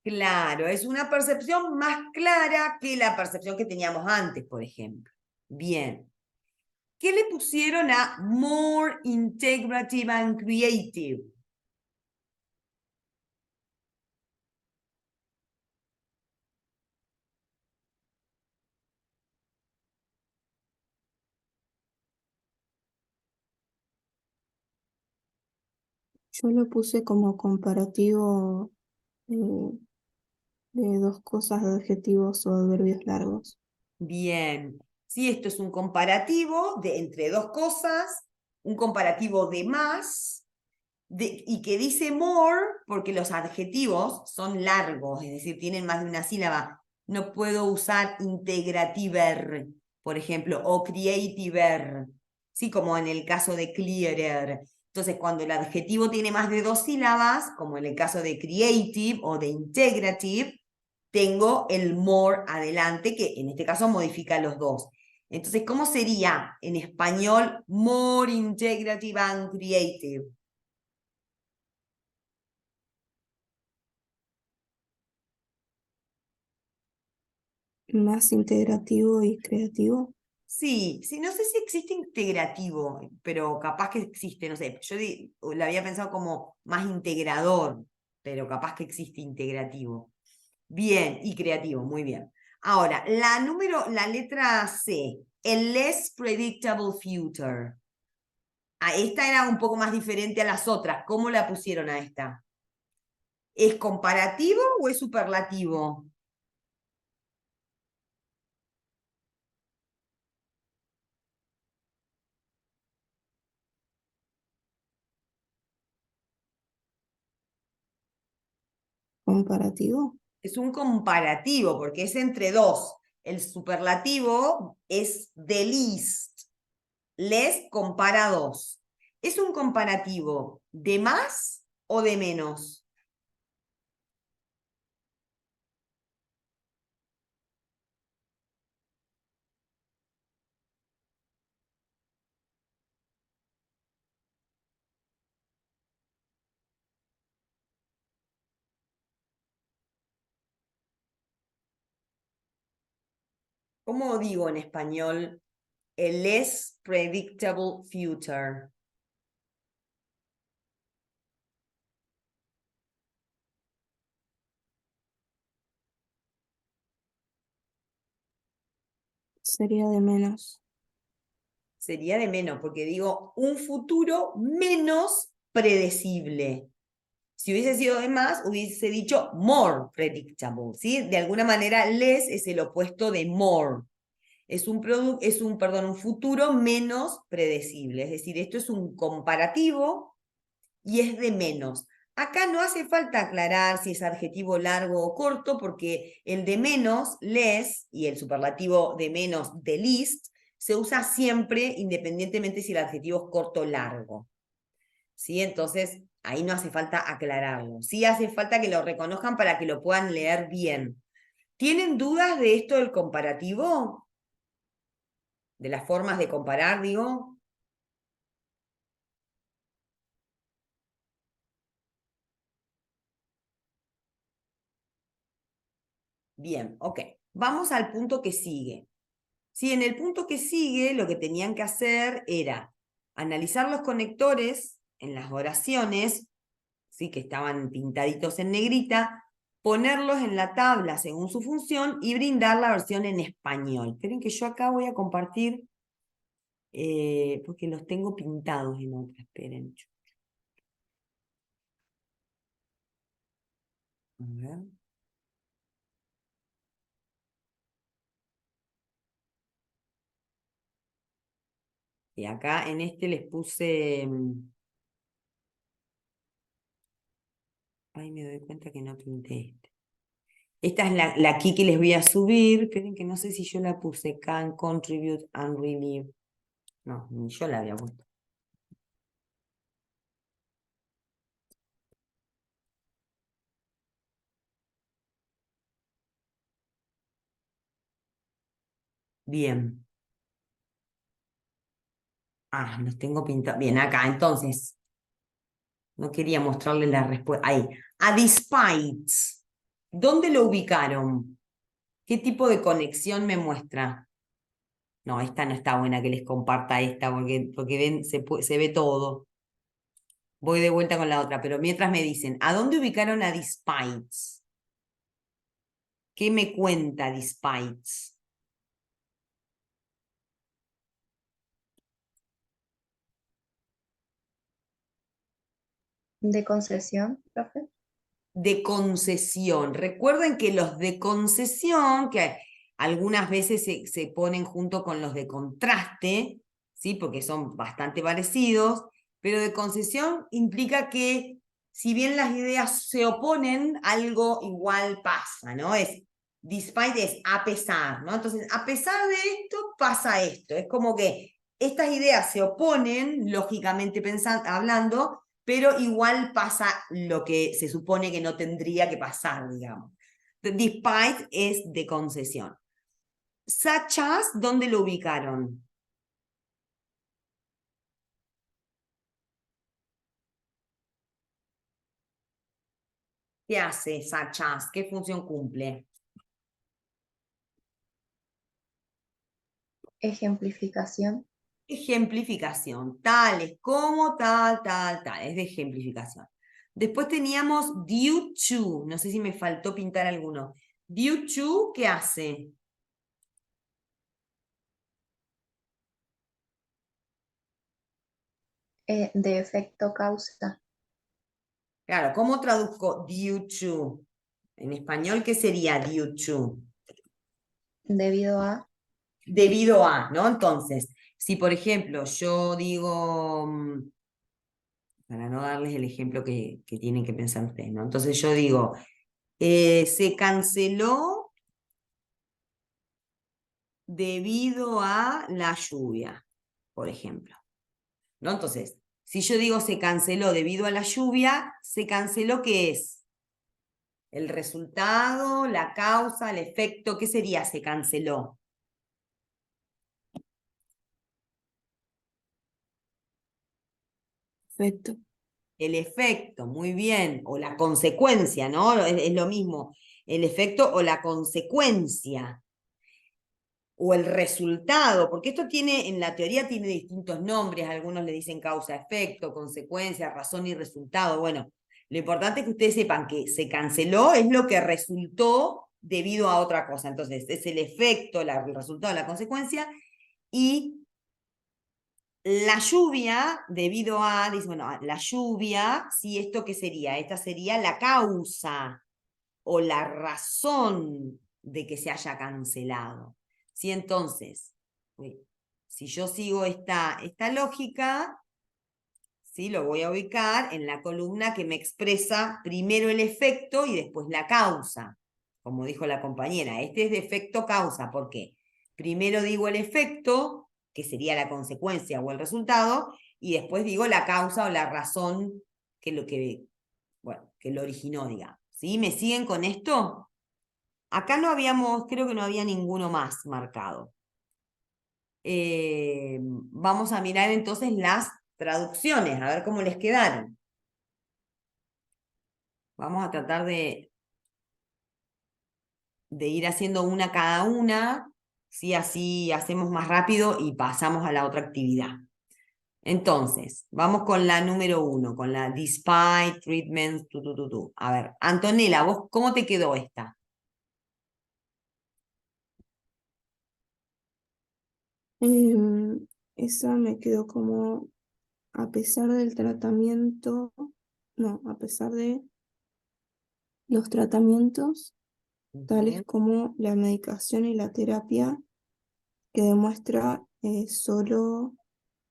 Claro, es una percepción más clara que la percepción que teníamos antes, por ejemplo. Bien. ¿Qué le pusieron a more integrative and creative? Yo lo puse como comparativo eh, de dos cosas, de adjetivos o adverbios largos. Bien. Sí, esto es un comparativo de entre dos cosas, un comparativo de más, y que dice more porque los adjetivos son largos, es decir, tienen más de una sílaba. No puedo usar integrativer, por ejemplo, o creativer, sí, como en el caso de clearer. Entonces, cuando el adjetivo tiene más de dos sílabas, como en el caso de creative o de integrative, tengo el more adelante, que en este caso modifica los dos. Entonces, ¿cómo sería en español more integrative and creative? Más integrativo y creativo. Sí, sí, no sé si existe integrativo, pero capaz que existe, no sé, yo lo había pensado como más integrador, pero capaz que existe integrativo. Bien, y creativo, muy bien. Ahora, la letra C, el less predictable future. Ah, esta era un poco más diferente a las otras. ¿Cómo la pusieron a esta? ¿Es comparativo o es superlativo? Comparativo. Es un comparativo porque es entre dos. El superlativo es the least. Les compara dos. ¿Es un comparativo de más o de menos? ¿Cómo digo en español? El less predictable future. Sería de menos. Sería de menos, porque digo un futuro menos predecible. Si hubiese sido de más, hubiese dicho more predictable, ¿sí? De alguna manera, less es el opuesto de more. Es un futuro menos predecible. Es decir, esto es un comparativo y es de menos. Acá no hace falta aclarar si es adjetivo largo o corto, porque el de menos, less, y el superlativo de menos, the least, se usa siempre independientemente si el adjetivo es corto o largo. ¿Sí? Entonces, ahí no hace falta aclararlo. Sí hace falta que lo reconozcan para que lo puedan leer bien. ¿Tienen dudas de esto del comparativo? ¿De las formas de comparar, digo? Bien, ok. Vamos al punto que sigue. Sí, en el punto que sigue, lo que tenían que hacer era analizar los conectores en las oraciones, ¿sí? Que estaban pintaditos en negrita, ponerlos en la tabla según su función y brindar la versión en español. Esperen que yo acá voy a compartir, porque los tengo pintados en otra. Esperen. A ver. Y acá en este les puse... Ay, me doy cuenta que no pinté este. Esta es la key que les voy a subir. Esperen que no sé si yo la puse. Can, contribute, and relieve. No, ni yo la había puesto. Bien. Ah, los tengo pintados. Bien, acá, entonces. No quería mostrarles la respuesta. Ahí. A despite. ¿Dónde lo ubicaron? ¿Qué tipo de conexión me muestra? No, esta no está buena que les comparta esta, porque ven, se ve todo. Voy de vuelta con la otra, pero mientras me dicen, ¿a dónde ubicaron a despite? ¿Qué me cuenta despite? De concesión, profe. De concesión. Recuerden que los de concesión, que algunas veces se ponen junto con los de contraste, ¿sí? Porque son bastante parecidos, pero de concesión implica que si bien las ideas se oponen, algo igual pasa, ¿no? Despite es a pesar, ¿no? Entonces, a pesar de esto, pasa esto. Es como que estas ideas se oponen, lógicamente hablando, pero igual pasa lo que se supone que no tendría que pasar, digamos. Despite es de concesión. Such as, ¿dónde lo ubicaron? ¿Qué hace such as? ¿Qué función cumple? Ejemplificación. Ejemplificación. Tales como tal, es de ejemplificación. Después teníamos due to, no sé si me faltó pintar alguno. Due to, ¿qué hace? De efecto causa. Claro, ¿cómo traduzco due to? En español, ¿qué sería due to? Debido a. Debido a, ¿no? Entonces, si por ejemplo yo digo, para no darles el ejemplo que tienen que pensar ustedes, ¿no? Entonces yo digo, se canceló debido a la lluvia, por ejemplo, ¿no? Entonces, si yo digo se canceló debido a la lluvia, ¿se canceló qué es? El resultado, la causa, el efecto, ¿qué sería se canceló? Perfecto. El efecto, muy bien, o la consecuencia, ¿no? Es lo mismo, el efecto o la consecuencia, o el resultado, porque esto tiene, en la teoría tiene distintos nombres, algunos le dicen causa-efecto, consecuencia, razón y resultado. Bueno, lo importante es que ustedes sepan que se canceló es lo que resultó debido a otra cosa. Entonces, es el efecto, el resultado, la consecuencia, y La lluvia, debido a, dice, bueno, la lluvia, sí, ¿esto qué sería? Esta sería la causa o la razón de que se haya cancelado. ¿Sí? Entonces, uy, si yo sigo esta lógica, ¿sí? Lo voy a ubicar en la columna que me expresa primero el efecto y después la causa, como dijo la compañera. Este es de efecto-causa, ¿por qué? Primero digo el efecto, que sería la consecuencia o el resultado, y después digo la causa o la razón que lo originó, digamos. ¿Sí? ¿Me siguen con esto? Acá no habíamos, creo que no había ninguno más marcado. Vamos a mirar entonces las traducciones, a ver cómo les quedaron. Vamos a tratar de ir haciendo una cada una, ¿sí? Así hacemos más rápido y pasamos a la otra actividad. Entonces, vamos con la número 1, con la despite, treatments, tu. A ver, Antonella, ¿vos cómo te quedó esta? Em, Esa me quedó como a pesar del tratamiento, no, a pesar de los tratamientos, tales Ujú. como la medicación y la terapia, que demuestra solo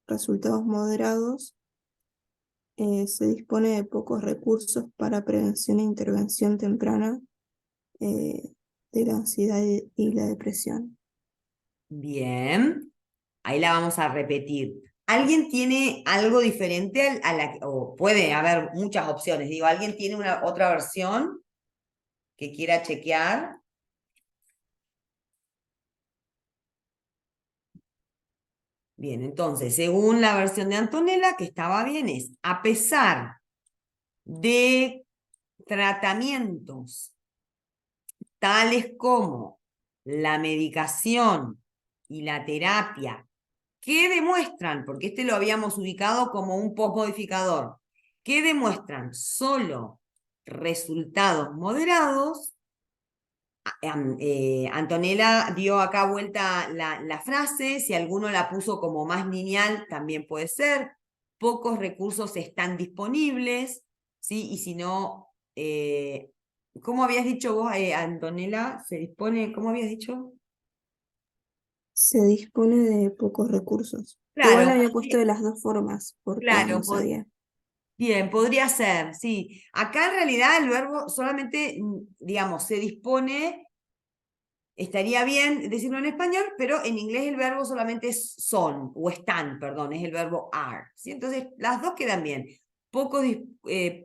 resultados moderados, se dispone de pocos recursos para prevención e intervención temprana eh, de la ansiedad y la depresión. Bien, ahí la vamos a repetir. ¿Alguien tiene algo diferente o puede haber muchas opciones? Digo, ¿alguien tiene una otra versión que quiera chequear? Bien, entonces, según la versión de Antonella, que estaba bien, es a pesar de tratamientos tales como la medicación y la terapia, que demuestran, porque este lo habíamos ubicado como un postmodificador, que demuestran solo resultados moderados. Antonella dio acá vuelta la frase, si alguno la puso como más lineal, también puede ser. Pocos recursos están disponibles, ¿sí? Y si no, ¿cómo habías dicho vos, Antonella? ¿Se dispone? ¿Cómo habías dicho? Se dispone de pocos recursos. Igual Claro, había puesto de las dos formas porque claro, no sabía. bien, podría ser, sí. Acá en realidad el verbo solamente, digamos, se dispone. Estaría bien decirlo en español, pero en inglés el verbo solamente es son, o están, perdón, es el verbo are. ¿Sí? Entonces, las dos quedan bien.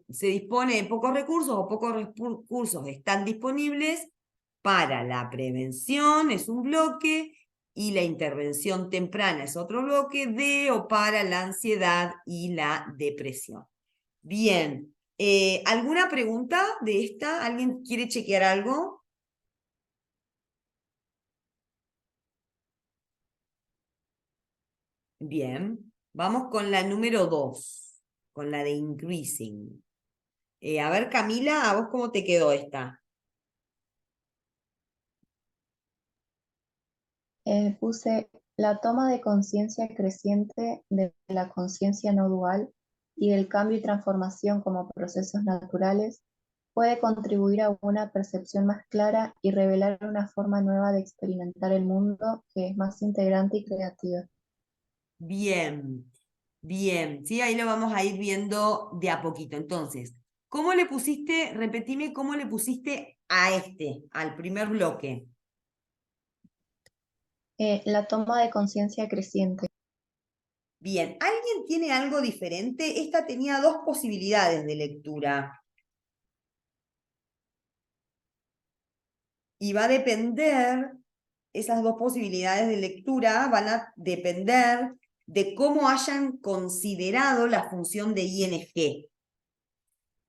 Se dispone de pocos recursos o pocos recursos están disponibles para la prevención, es un bloque, y la intervención temprana es otro bloque, de o para la ansiedad y la depresión. Bien, ¿alguna pregunta de esta? ¿Alguien quiere chequear algo? Bien, vamos con la número 2, con la de increasing. A ver, Camila, ¿a vos cómo te quedó esta? Puse la toma de conciencia creciente de la conciencia no dual y del cambio y transformación como procesos naturales puede contribuir a una percepción más clara y revelar una forma nueva de experimentar el mundo que es más integrante y creativa. Bien, bien, sí, ahí lo vamos a ir viendo de a poquito. Entonces, ¿cómo le pusiste, repetime, cómo le pusiste a al primer bloque? La toma de conciencia creciente. Bien, ¿alguien tiene algo diferente? Esta tenía dos posibilidades de lectura. Y va a depender, esas dos posibilidades de lectura van a depender de cómo hayan considerado la función de ing.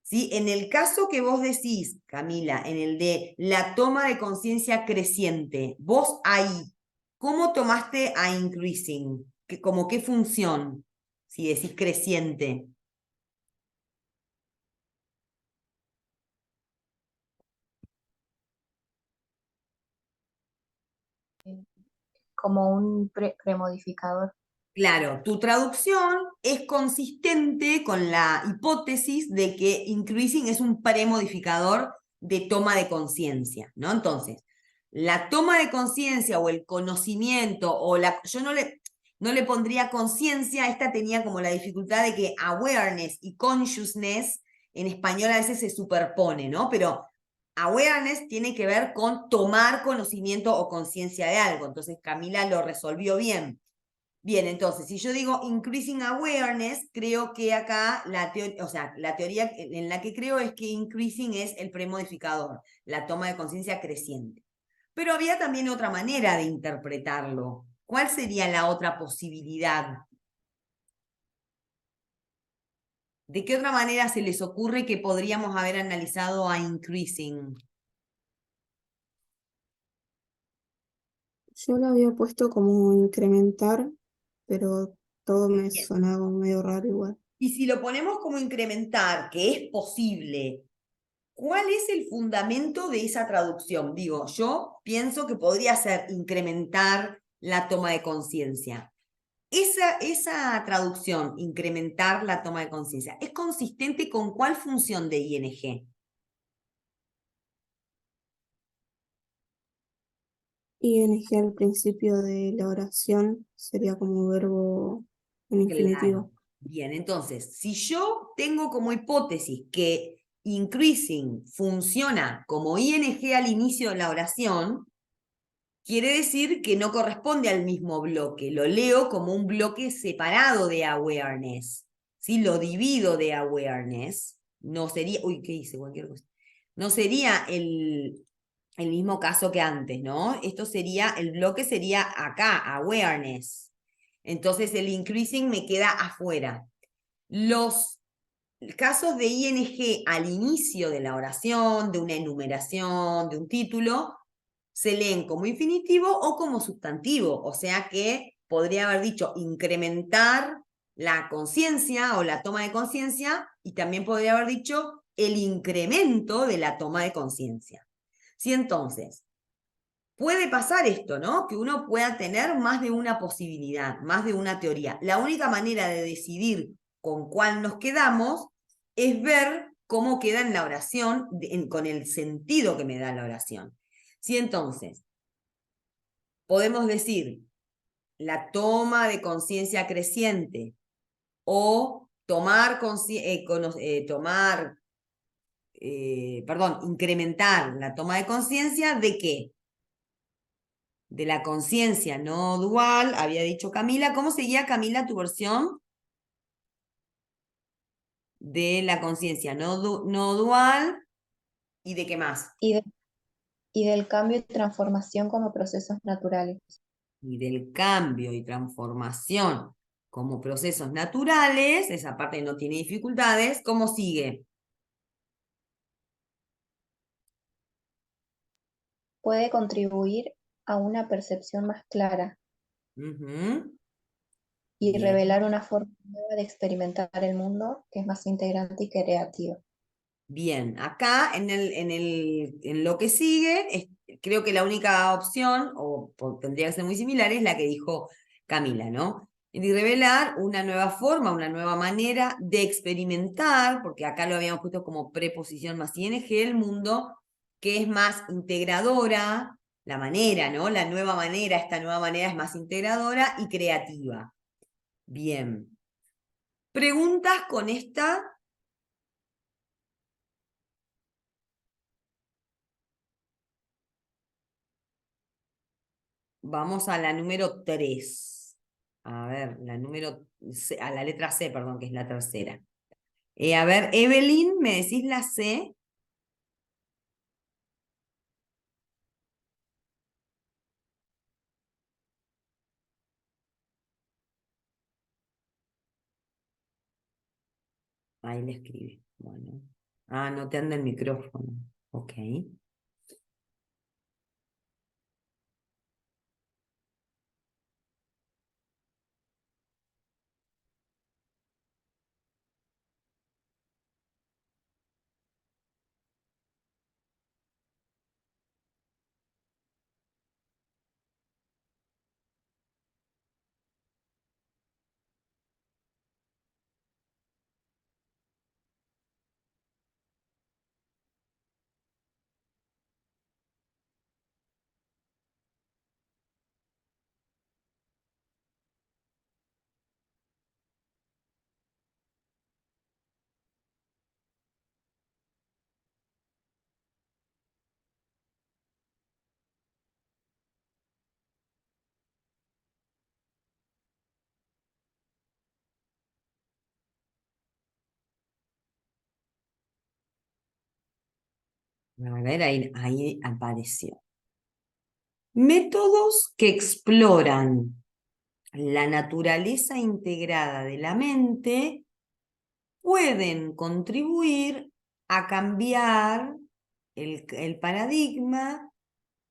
¿Sí? En el caso que vos decís, Camila, en el de la toma de conciencia creciente, vos ahí, ¿cómo tomaste a increasing? ¿Como qué función? Si decís creciente. Como un premodificador. Claro, tu traducción es consistente con la hipótesis de que increasing es un premodificador de toma de conciencia, ¿no? Entonces, la toma de conciencia o el conocimiento o yo no le pondría conciencia, esta tenía como la dificultad de que awareness y consciousness en español a veces se superpone, ¿no? Pero awareness tiene que ver con tomar conocimiento o conciencia de algo, entonces Camila lo resolvió bien. Bien, entonces, si yo digo increasing awareness, creo que acá la teoría en la que creo es que increasing es el premodificador, la toma de conciencia creciente. Pero había también otra manera de interpretarlo. ¿Cuál sería la otra posibilidad? ¿De qué otra manera se les ocurre que podríamos haber analizado a increasing? Yo lo había puesto como incrementar, pero todo me Bien. sonaba medio raro igual. Y si lo ponemos como incrementar, que es posible, ¿cuál es el fundamento de esa traducción? Digo, yo pienso que podría ser incrementar la toma de conciencia. Esa traducción, incrementar la toma de conciencia, ¿es consistente con cuál función de ING? ING al principio de la oración sería como verbo en Claro. infinitivo. Bien, entonces, si yo tengo como hipótesis que increasing funciona como ING al inicio de la oración, quiere decir que no corresponde al mismo bloque. Lo leo como un bloque separado de awareness. ¿Sí? Lo divido de awareness. No sería. Uy, ¿qué hice? Cualquier cosa. No sería el mismo caso que antes, ¿no? El bloque sería acá, awareness. Entonces el increasing me queda afuera. Los casos de ING al inicio de la oración, de una enumeración, de un título, se leen como infinitivo o como sustantivo, o sea que podría haber dicho incrementar la conciencia o la toma de conciencia y también podría haber dicho el incremento de la toma de conciencia. Si entonces puede pasar esto, ¿no? Que uno pueda tener más de una posibilidad, más de una teoría. La única manera de decidir con cuál nos quedamos es ver cómo queda en la oración, con el sentido que me da la oración. Si entonces podemos decir la toma de conciencia creciente o incrementar la toma de conciencia de qué? De la conciencia no dual, había dicho Camila. ¿Cómo seguía, Camila, tu versión? De la conciencia no dual y de qué más. y, de- y del cambio y transformación como procesos naturales. Y del cambio y transformación como procesos naturales, esa parte no tiene dificultades. ¿Cómo sigue? Puede contribuir a una percepción más clara Ujú. y Bien. revelar una forma nueva de experimentar el mundo que es más integrante y creativa. Bien, acá en lo que sigue, creo que la única opción, tendría que ser muy similar, es la que dijo Camila, ¿no? Y revelar una nueva forma, una nueva manera de experimentar, porque acá lo habíamos puesto como preposición más ing, el mundo, que es más integradora, la manera, ¿no? Esta nueva manera es más integradora y creativa. Bien. ¿Preguntas con esta? Vamos a la número 3. A ver, a la letra C, perdón, que es la tercera. A ver, Evelyn, ¿me decís la C? Ahí le escribe. Bueno. Ah, no te anda el micrófono. Ok. A ver, ahí apareció. Métodos que exploran la naturaleza integrada de la mente pueden contribuir a cambiar el paradigma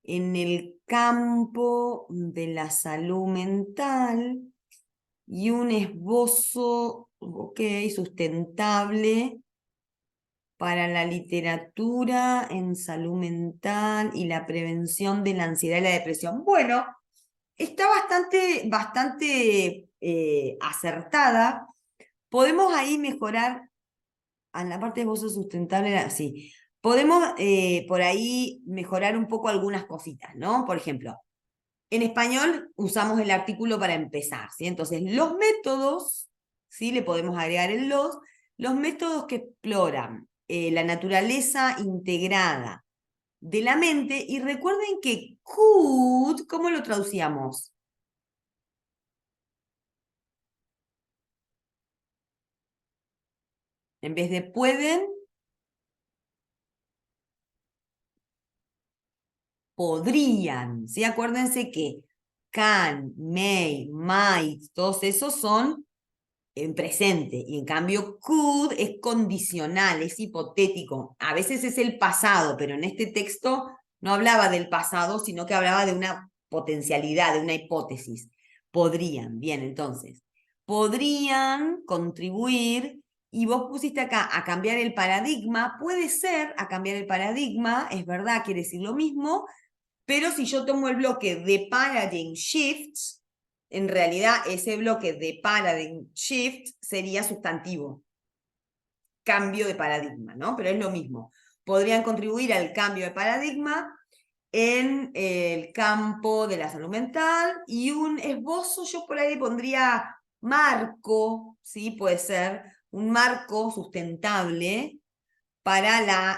en el campo de la salud mental y un esbozo, sustentable para la literatura en salud mental y la prevención de la ansiedad y la depresión. Bueno, está bastante acertada. Podemos ahí mejorar, en la parte de esbozo sustentable, sí. Podemos por ahí mejorar un poco algunas cositas, ¿no? Por ejemplo, en español usamos el artículo para empezar, ¿sí? Entonces, los métodos, ¿sí? Le podemos agregar el los métodos que exploran la naturaleza integrada de la mente, y recuerden que could, ¿cómo lo traducíamos? En vez de pueden, podrían, ¿sí? Acuérdense que can, may, might, todos esos son en presente, y en cambio could es condicional, es hipotético. A veces es el pasado, pero en este texto no hablaba del pasado, sino que hablaba de una potencialidad, de una hipótesis. Podrían, bien, entonces, podrían contribuir, y vos pusiste acá a cambiar el paradigma, puede ser a cambiar el paradigma, es verdad, quiere decir lo mismo, pero si yo tomo el bloque de paradigm shifts, en realidad ese bloque de paradigm shift sería sustantivo, cambio de paradigma, ¿no? Pero es lo mismo. Podrían contribuir al cambio de paradigma en el campo de la salud mental, y un esbozo yo por ahí pondría marco, ¿sí? Puede ser un marco sustentable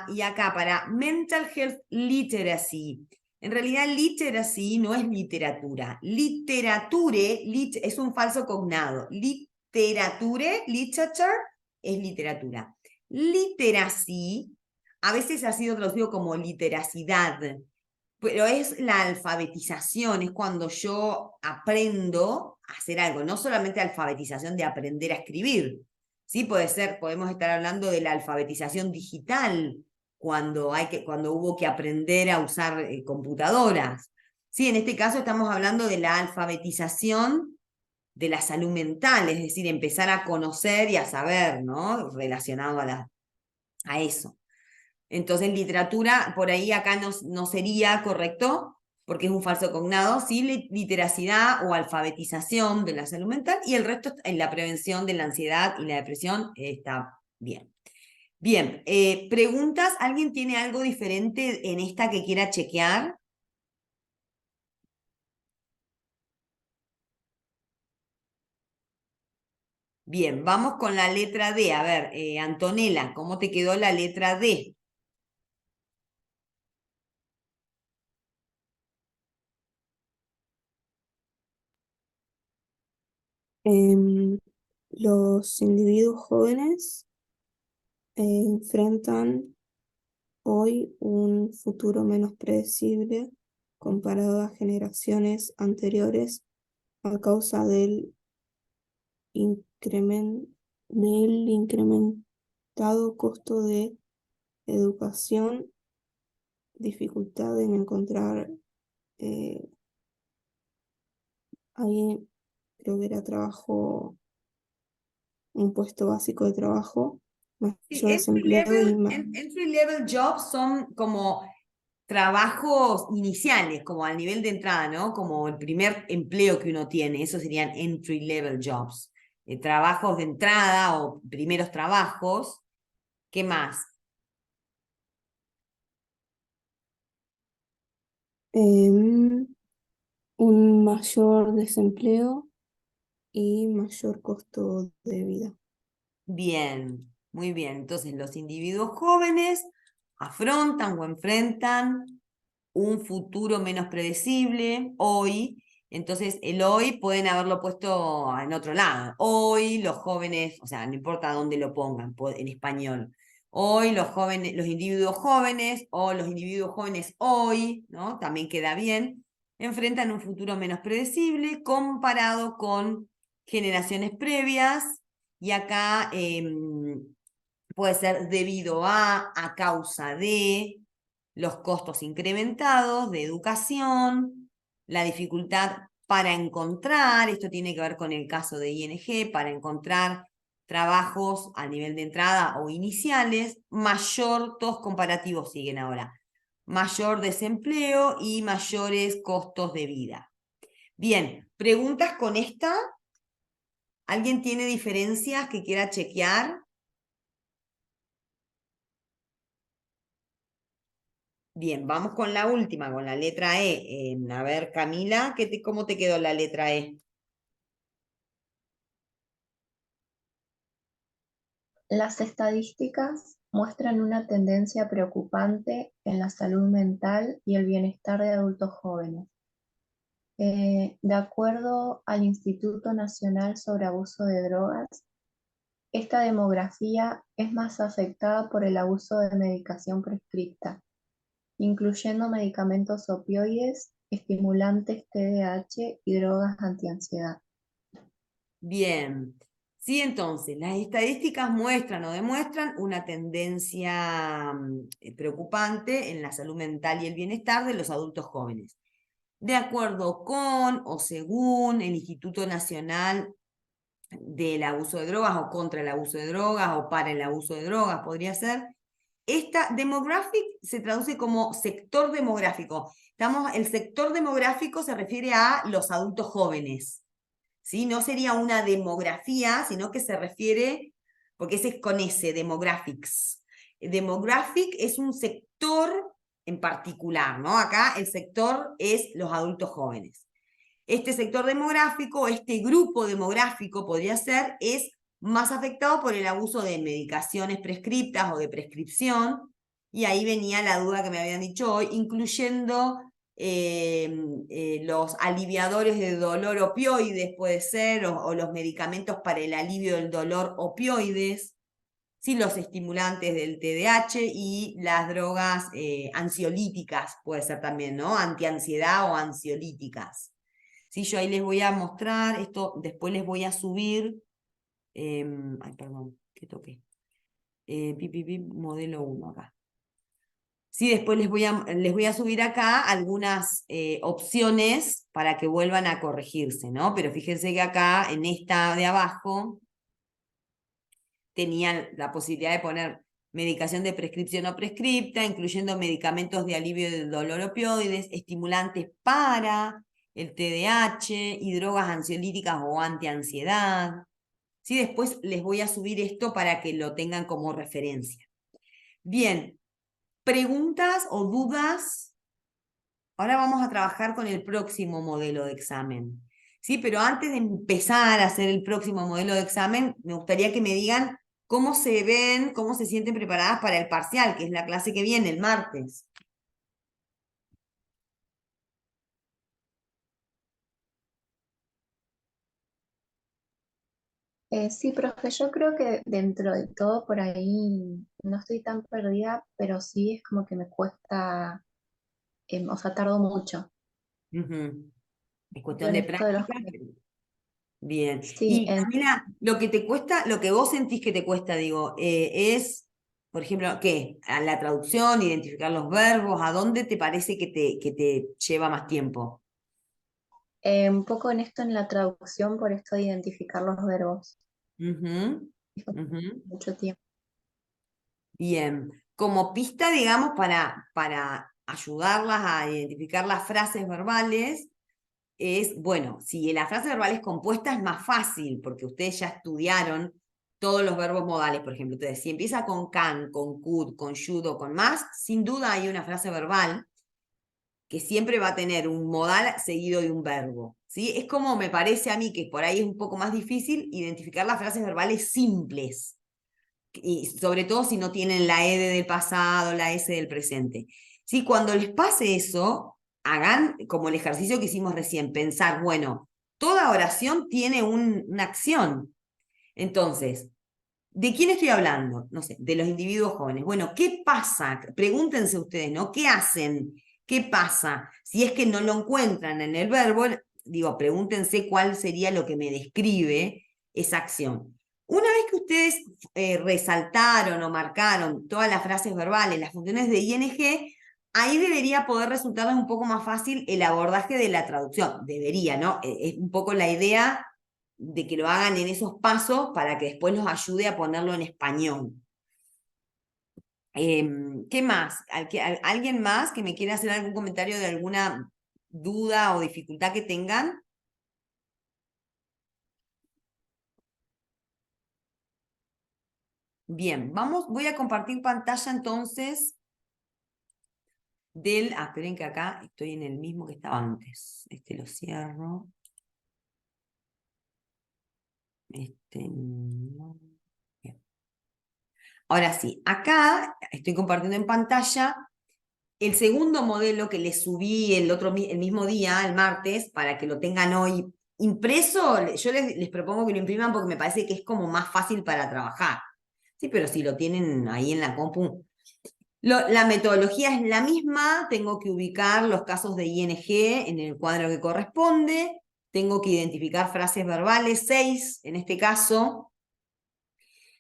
y acá para mental health literacy. En realidad, literacy no es literatura. Literature es un falso cognado. Literature, literature, es literatura. Literacy a veces ha sido traducido como literacidad, pero es la alfabetización, es cuando yo aprendo a hacer algo, no solamente alfabetización de aprender a escribir. Sí, podemos estar hablando de la alfabetización digital, cuando hubo que aprender a usar computadoras. Sí, en este caso estamos hablando de la alfabetización de la salud mental, es decir, empezar a conocer y a saber, ¿no? Relacionado a eso. Entonces, literatura, por ahí acá no sería correcto, porque es un falso cognado, sí, literacidad o alfabetización de la salud mental, y el resto en la prevención de la ansiedad y la depresión está bien. Bien, preguntas, ¿alguien tiene algo diferente en esta que quiera chequear? Bien, vamos con la letra D. A ver, Antonella, ¿cómo te quedó la letra D? Los individuos jóvenes enfrentan hoy un futuro menos predecible comparado a generaciones anteriores a causa del incrementado costo de educación, dificultad en encontrar ahí creo que era trabajo, un puesto básico de trabajo, Sí, mayor desempleo y más. entry level jobs son como trabajos iniciales, como al nivel de entrada, ¿no? Como el primer empleo que uno tiene, eso serían entry level jobs. Trabajos de entrada o primeros trabajos. ¿Qué más? Un mayor desempleo y mayor costo de vida. Bien, muy bien. Entonces, los individuos jóvenes afrontan o enfrentan un futuro menos predecible hoy. Entonces, el hoy pueden haberlo puesto en otro lado. Hoy los jóvenes, o sea, no importa dónde lo pongan, en español. Hoy los jóvenes, los individuos jóvenes o los individuos jóvenes hoy, ¿no? También queda bien, enfrentan un futuro menos predecible comparado con generaciones previas, y acá puede ser debido a causa de los costos incrementados de educación, la dificultad para encontrar, esto tiene que ver con el caso de ING, para encontrar trabajos a nivel de entrada o iniciales, mayor, todos comparativos siguen ahora, mayor desempleo y mayores costos de vida. Bien, ¿preguntas con esta? ¿Alguien tiene diferencias que quiera chequear? Bien, vamos con la última, con la letra E. A ver, Camila, ¿cómo te quedó la letra E? Las estadísticas muestran una tendencia preocupante en la salud mental y el bienestar de adultos jóvenes. De acuerdo al Instituto Nacional sobre Abuso de Drogas, esta demografía es más afectada por el abuso de medicación prescripta, incluyendo medicamentos opioides, estimulantes TDAH y drogas antiansiedad. Bien, sí, entonces, las estadísticas muestran o demuestran una tendencia preocupante en la salud mental y el bienestar de los adultos jóvenes. De acuerdo con o según el Instituto Nacional del Abuso de Drogas o contra el abuso de drogas o para el abuso de drogas, podría ser. Esta demographic se traduce como sector demográfico. El sector demográfico se refiere a los adultos jóvenes, ¿sí? No sería una demografía, sino que se refiere, porque ese es con S, demographics. Demographic es un sector en particular, ¿no? Acá el sector es los adultos jóvenes. Este sector demográfico, este grupo demográfico podría ser, es más afectado por el abuso de medicaciones prescriptas o de prescripción, y ahí venía la duda que me habían dicho hoy, incluyendo los aliviadores de dolor opioides, puede ser, o los medicamentos para el alivio del dolor opioides, ¿sí? Los estimulantes del TDAH y las drogas ansiolíticas, puede ser también, ¿no? Antiansiedad o ansiolíticas. Sí, yo ahí les voy a mostrar, esto después les voy a subir, ay, perdón, que toqué, modelo 1 acá. Sí, después les voy a subir acá algunas opciones para que vuelvan a corregirse, ¿no? Pero fíjense que acá, en esta de abajo, tenían la posibilidad de poner medicación de prescripción o prescripta, incluyendo medicamentos de alivio del dolor opioides, estimulantes para el TDAH y drogas ansiolíticas o antiansiedad. Sí, después les voy a subir esto para que lo tengan como referencia. Bien, ¿preguntas o dudas? Ahora vamos a trabajar con el próximo modelo de examen. Sí, pero antes de empezar a hacer el próximo modelo de examen, me gustaría que me digan cómo se ven, cómo se sienten preparadas para el parcial, que es la clase que viene el martes. Sí, profe, yo creo que dentro de todo por ahí no estoy tan perdida, pero sí es como que me cuesta, o sea, tardo mucho Es cuestión en de esto de los... práctica. Bien. Sí, Y Camila, lo que te cuesta, lo que vos sentís que te cuesta, digo, es, por ejemplo, ¿qué? ¿A la traducción, identificar los verbos? ¿A dónde te parece que te lleva más tiempo? un poco en esto en la traducción, por esto de identificar los verbos. Ujú, Es como ujú. mucho tiempo. Bien. Como pista, digamos, para ayudarlas a identificar las frases verbales, es, bueno, si la frase verbal es compuesta es más fácil, porque ustedes ya estudiaron todos los verbos modales, por ejemplo. Entonces, si empieza con can, con could, con should o con must, sin duda hay una frase verbal que siempre va a tener un modal seguido de un verbo, ¿sí? Es como me parece a mí que por ahí es un poco más difícil identificar las frases verbales simples, y sobre todo si no tienen la ed del pasado, la s del presente. ¿Sí? Cuando les pase eso, hagan como el ejercicio que hicimos recién, pensar, bueno, toda oración tiene una acción. Entonces, ¿De quién estoy hablando? No sé, de los individuos jóvenes. Bueno, ¿qué pasa? Pregúntense ustedes, ¿no? ¿Qué hacen? ¿Qué pasa? Si es que no lo encuentran en el verbo, digo, pregúntense cuál sería lo que me describe esa acción. Una vez que ustedes resaltaron o marcaron todas las frases verbales, las funciones de ing, ahí debería poder resultarles un poco más fácil el abordaje de la traducción. Debería, ¿no? Es un poco la idea de que lo hagan en esos pasos para que después los ayude a ponerlo en español. ¿Qué más? ¿Alguien más que me quiera hacer algún comentario de alguna duda o dificultad que tengan? Bien, voy a compartir pantalla entonces esperen que acá estoy en el mismo que estaba antes. Este lo cierro. Este no. Bien. Ahora sí, acá estoy compartiendo en pantalla el segundo modelo que les subí el mismo día, el martes, para que lo tengan hoy impreso. Yo les propongo que lo impriman porque me parece que es como más fácil para trabajar. Sí, pero si lo tienen ahí en la compu. La metodología es la misma, tengo que ubicar los casos de ing en el cuadro que corresponde, tengo que identificar frases verbales, 6 en este caso,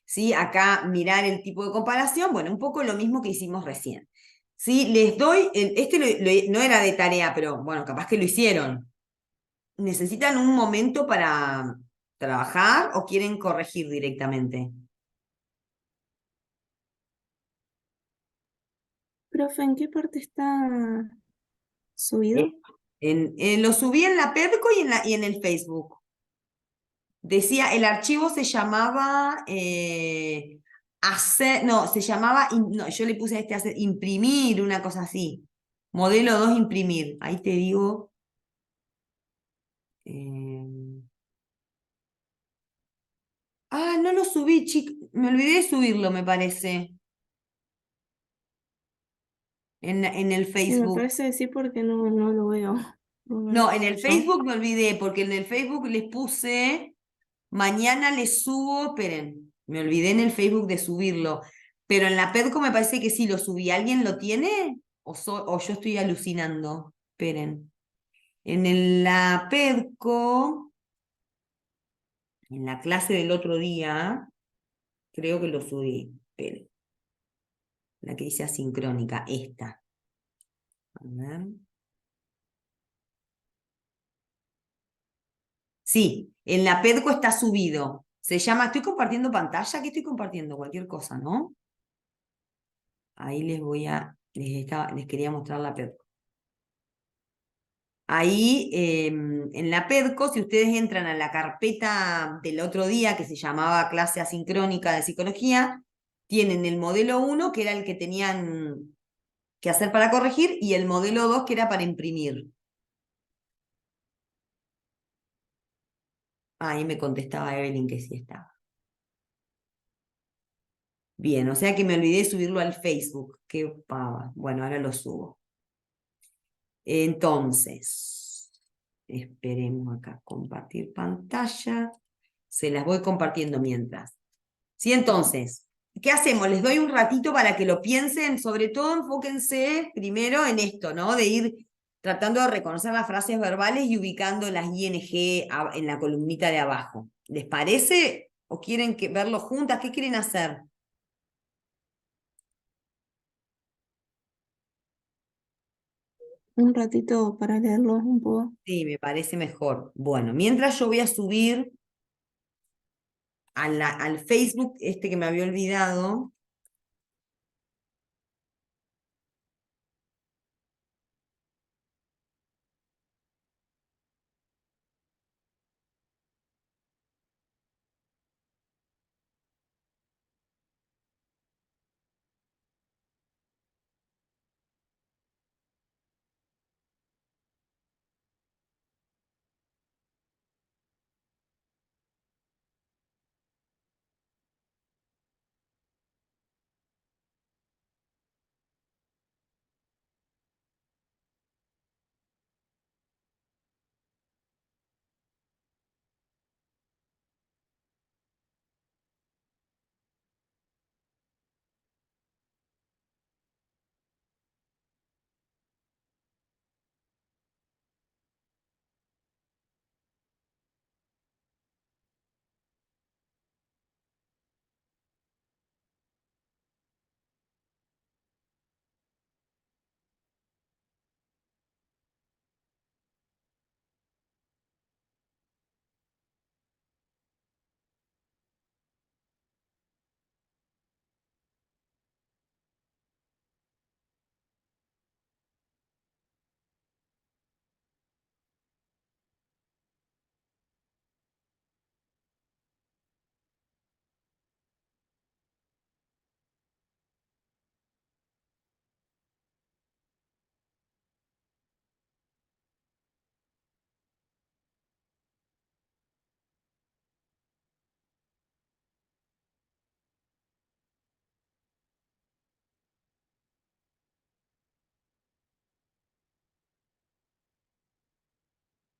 ¿sí? Acá mirar el tipo de comparación, bueno, un poco lo mismo que hicimos recién. ¿Sí? Les doy, no era de tarea, pero bueno, capaz que lo hicieron. ¿Necesitan un momento para trabajar o quieren corregir directamente? Profe, ¿en qué parte está subido? Lo subí en la Pedco y en el Facebook. Decía, el archivo se llamaba no, se llamaba, no, yo le puse imprimir, una cosa así. Modelo 2 imprimir. Ahí te digo. eh, no lo subí, me olvidé de subirlo, me parece. En el Sí, me Facebook. parece que sí porque no lo veo. No me No, en el yo. Facebook me olvidé, porque en el Facebook les puse, mañana les subo, esperen, me olvidé en el Facebook de subirlo, pero en la Pedco me parece que sí lo subí. ¿Alguien lo tiene? ¿O yo estoy alucinando? Esperen. La Pedco, en la clase del otro día, creo que lo subí. Esperen. La que dice asincrónica, esta. A ver. Sí, en la Pedco está subido. Se llama, estoy compartiendo pantalla, ¿qué estoy compartiendo? Cualquier cosa, ¿no? Ahí les quería mostrar la Pedco. Ahí en la Pedco, si ustedes entran a la carpeta del otro día que se llamaba clase asincrónica de psicología, tienen el modelo 1, que era el que tenían que hacer para corregir, y el modelo 2, que era para imprimir. Ahí me contestaba Evelyn que sí estaba. Bien, o sea que me olvidé de subirlo al Facebook. Qué pava. Bueno, ahora lo subo. Entonces, esperemos acá, compartir pantalla. Se las voy compartiendo mientras. Sí, entonces, ¿qué hacemos? Les doy un ratito para que lo piensen, sobre todo enfóquense primero en esto, ¿no? De ir tratando de reconocer las frases verbales y ubicando las ing en la columnita de abajo. ¿Les parece? ¿O quieren verlo juntas? ¿Qué quieren hacer? Un ratito para leerlo un poco. Sí, me parece mejor. Bueno, mientras yo voy a subir al Facebook este que me había olvidado.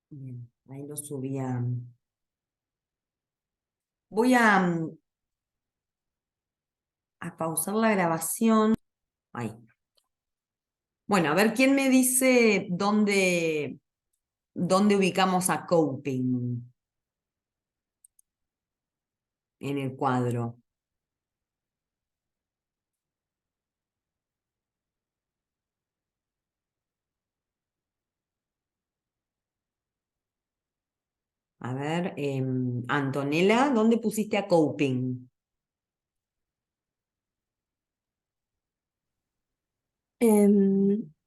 Bien, ahí lo subí a... Voy a pausar la grabación. Ahí. Bueno, a ver, ¿quién me dice dónde ubicamos a coping en el cuadro? A ver, Antonella, ¿dónde pusiste a coping?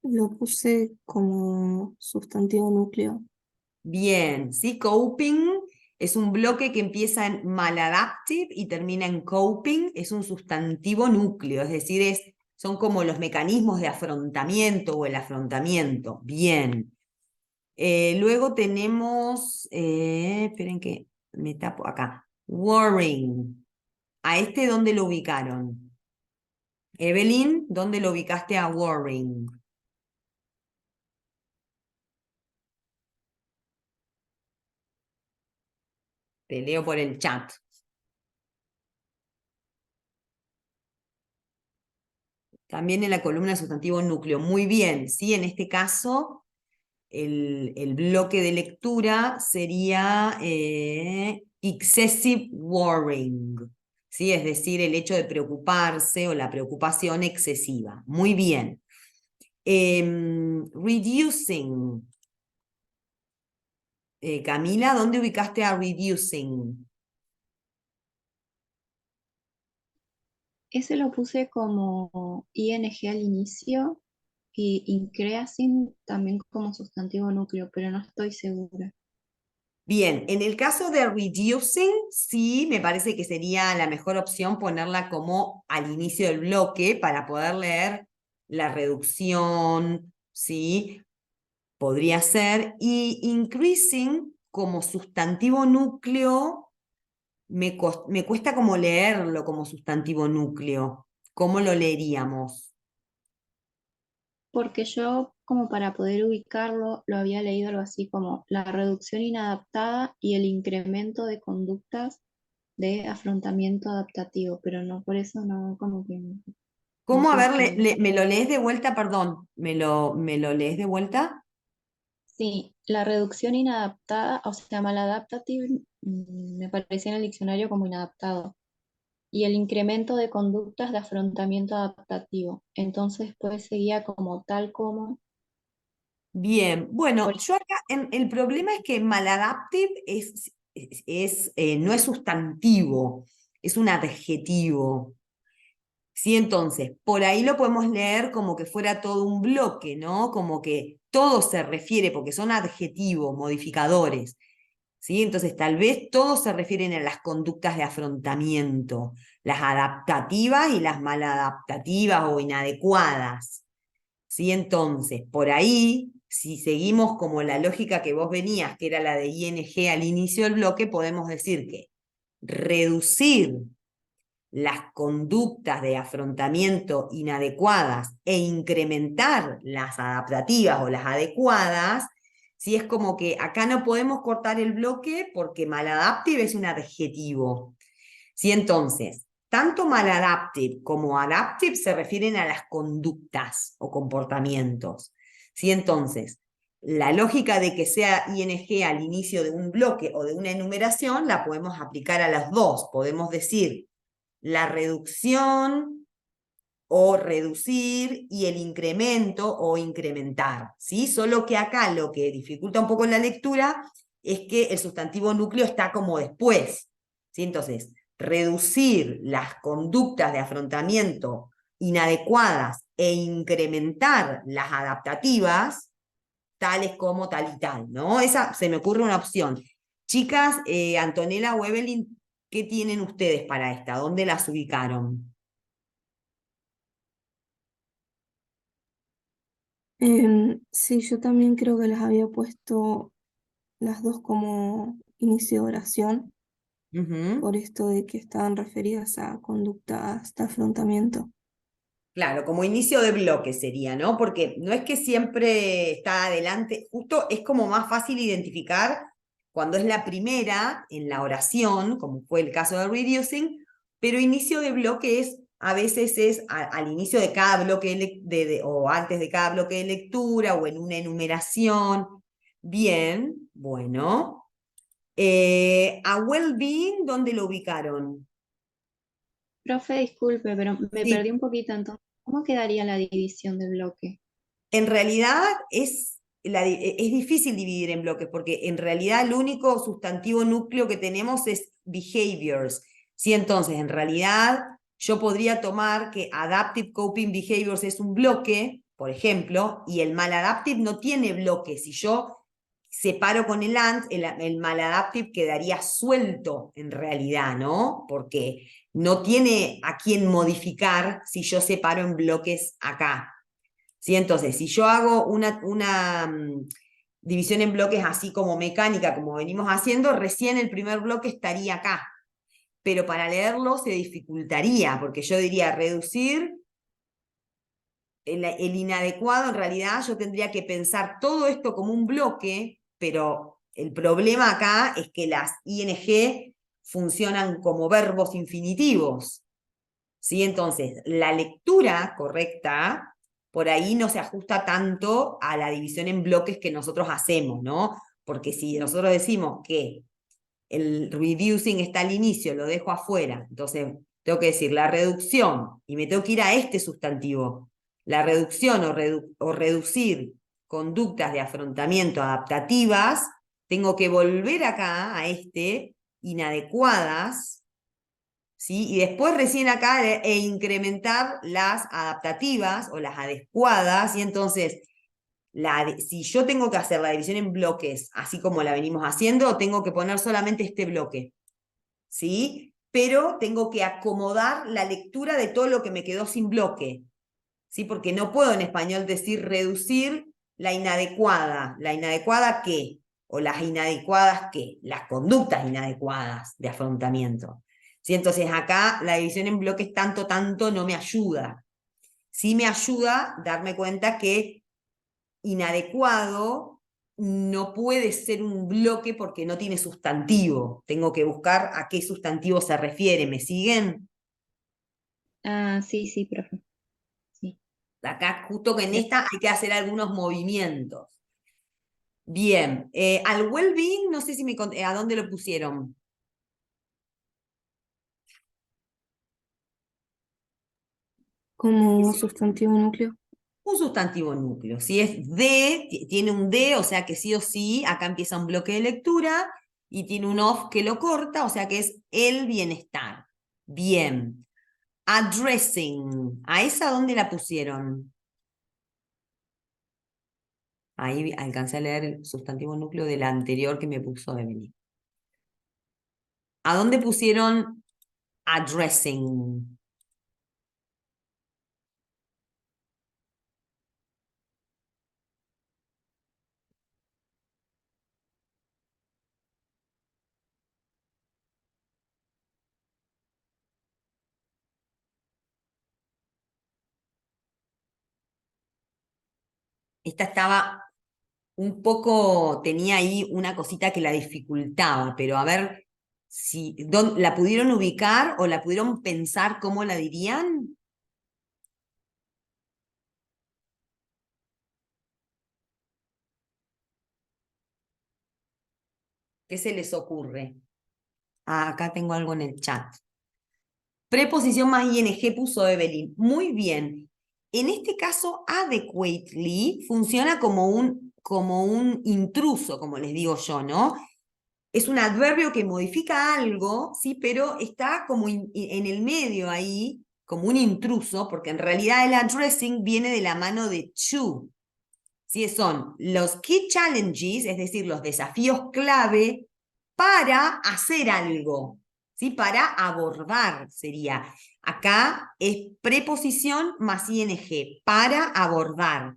Lo puse como sustantivo núcleo. Bien, ¿sí? Coping es un bloque que empieza en maladaptive y termina en coping, es un sustantivo núcleo, es decir, son como los mecanismos de afrontamiento o el afrontamiento. Bien. Luego tenemos, esperen que me tapo acá, worrying. ¿A este dónde lo ubicaron? Evelyn, ¿dónde lo ubicaste a worrying? Te leo por el chat. También en la columna sustantivo núcleo. Muy bien, ¿sí? En este caso, el bloque de lectura sería excessive worrying, ¿sí? Es decir, el hecho de preocuparse o la preocupación excesiva. Muy bien. Reducing. Camila, ¿dónde ubicaste a reducing? Ese lo puse como ing al inicio y increasing también como sustantivo núcleo, pero no estoy segura. Bien, en el caso de reducing, sí, me parece que sería la mejor opción ponerla como al inicio del bloque para poder leer la reducción, ¿sí? Podría ser. Y increasing como sustantivo núcleo, me cuesta como leerlo como sustantivo núcleo. ¿Cómo lo leeríamos? Porque yo, como para poder ubicarlo, lo había leído algo así como la reducción inadaptada y el incremento de conductas de afrontamiento adaptativo, pero no, por eso no, como que no ¿Cómo? A estoy ver, segura. ¿me lo lees de vuelta? Perdón, ¿me lo lees de vuelta? Sí, la reducción inadaptada, o sea, maladaptative, me parecía en el diccionario como inadaptado. Y el incremento de conductas de afrontamiento adaptativo. Entonces, pues seguía como tal como, Bien, bueno, por- yo acá el problema es que maladaptive no es sustantivo, es un adjetivo. Sí, entonces, por ahí lo podemos leer como que fuera todo un bloque, ¿no? Como que todo se refiere, porque son adjetivos, modificadores. ¿Sí? Entonces, tal vez todos se refieren a las conductas de afrontamiento, las adaptativas y las maladaptativas o inadecuadas. ¿Sí? Entonces, por ahí, si seguimos como la lógica que vos venías, que era la de ing al inicio del bloque, podemos decir que reducir las conductas de afrontamiento inadecuadas e incrementar las adaptativas o las adecuadas, si es como que acá no podemos cortar el bloque porque maladaptive es un adjetivo. Si entonces, tanto maladaptive como adaptive se refieren a las conductas o comportamientos. Si entonces, la lógica de que sea ing al inicio de un bloque o de una enumeración la podemos aplicar a las dos. Podemos decir la reducción o reducir y el incremento o incrementar, ¿sí? Solo que acá lo que dificulta un poco la lectura es que el sustantivo núcleo está como después, ¿sí? Entonces, reducir las conductas de afrontamiento inadecuadas e incrementar las adaptativas, tales como tal y tal, ¿no? Esa se me ocurre una opción. Chicas, Antonella o Evelyn, ¿qué tienen ustedes para esta? ¿Dónde las ubicaron? Sí, yo también creo que las había puesto las dos como inicio de oración, Ujú. por esto de que estaban referidas a conductas de afrontamiento. Claro, como inicio de bloque sería, ¿no? Porque no es que siempre está adelante, justo es como más fácil identificar cuando es la primera en la oración, como fue el caso de reducing, pero inicio de bloque es, a veces es al inicio de cada bloque o antes de cada bloque de lectura o en una enumeración. Bien, bueno. A well-being, ¿dónde lo ubicaron? Profe, disculpe, pero me Sí. perdí un poquito entonces. ¿Cómo quedaría la división del bloque? En realidad es difícil dividir en bloques porque en realidad el único sustantivo núcleo que tenemos es behaviors. ¿Sí? Entonces, en realidad yo podría tomar que adaptive coping behaviors es un bloque, por ejemplo, y el maladaptive no tiene bloque. Si yo separo con el and, el maladaptive quedaría suelto en realidad, ¿no? Porque no tiene a quién modificar si yo separo en bloques acá. ¿Sí? Entonces, si yo hago una división en bloques así como mecánica, como venimos haciendo, recién el primer bloque estaría acá. Pero para leerlo se dificultaría, porque yo diría reducir el inadecuado, en realidad yo tendría que pensar todo esto como un bloque, pero el problema acá es que las ing funcionan como verbos infinitivos. ¿Sí? Entonces, la lectura correcta por ahí no se ajusta tanto a la división en bloques que nosotros hacemos, ¿no? Porque si nosotros decimos que el reducing está al inicio, lo dejo afuera, entonces tengo que decir la reducción y me tengo que ir a este sustantivo. La reducción o reducir conductas de afrontamiento adaptativas, tengo que volver acá a este inadecuadas, ¿sí? Y después recién acá incrementar las adaptativas o las adecuadas, y entonces si yo tengo que hacer la división en bloques, así como la venimos haciendo, tengo que poner solamente este bloque, ¿sí? Pero tengo que acomodar la lectura de todo lo que me quedó sin bloque, ¿sí? Porque no puedo en español decir reducir la inadecuada qué, o las inadecuadas qué, las conductas inadecuadas de afrontamiento. ¿Sí? Entonces acá la división en bloques tanto no me ayuda. Sí me ayuda darme cuenta que inadecuado no puede ser un bloque porque no tiene sustantivo. Tengo que buscar a qué sustantivo se refiere. ¿Me siguen? Ah, sí, sí, profe. Sí. Acá justo que en esta hay que hacer algunos movimientos. Bien, al well-being, no sé si a dónde lo pusieron. Como Es sustantivo núcleo. un sustantivo núcleo. Si es de, tiene un de, o sea que sí o sí, acá empieza un bloque de lectura, y tiene un of que lo corta, o sea que es el bienestar. Bien. Addressing, ¿a esa dónde la pusieron? Ahí alcancé a leer el sustantivo núcleo del anterior que me puso Emily. ¿A dónde pusieron addressing? Esta estaba un poco, tenía ahí una cosita que la dificultaba, pero a ver si la pudieron ubicar o la pudieron pensar cómo la dirían. ¿Qué se les ocurre? Ah, acá tengo algo en el chat. Preposición más ing puso Evelyn. Muy bien. En este caso, adequately funciona como un intruso, como les digo yo, ¿no? Es un adverbio que modifica algo, ¿sí? Pero está como en el medio ahí, como un intruso, porque en realidad el addressing viene de la mano de to. ¿Sí? Son los key challenges, es decir, los desafíos clave para hacer algo, ¿sí? Para abordar sería. Acá es preposición más ing, para abordar.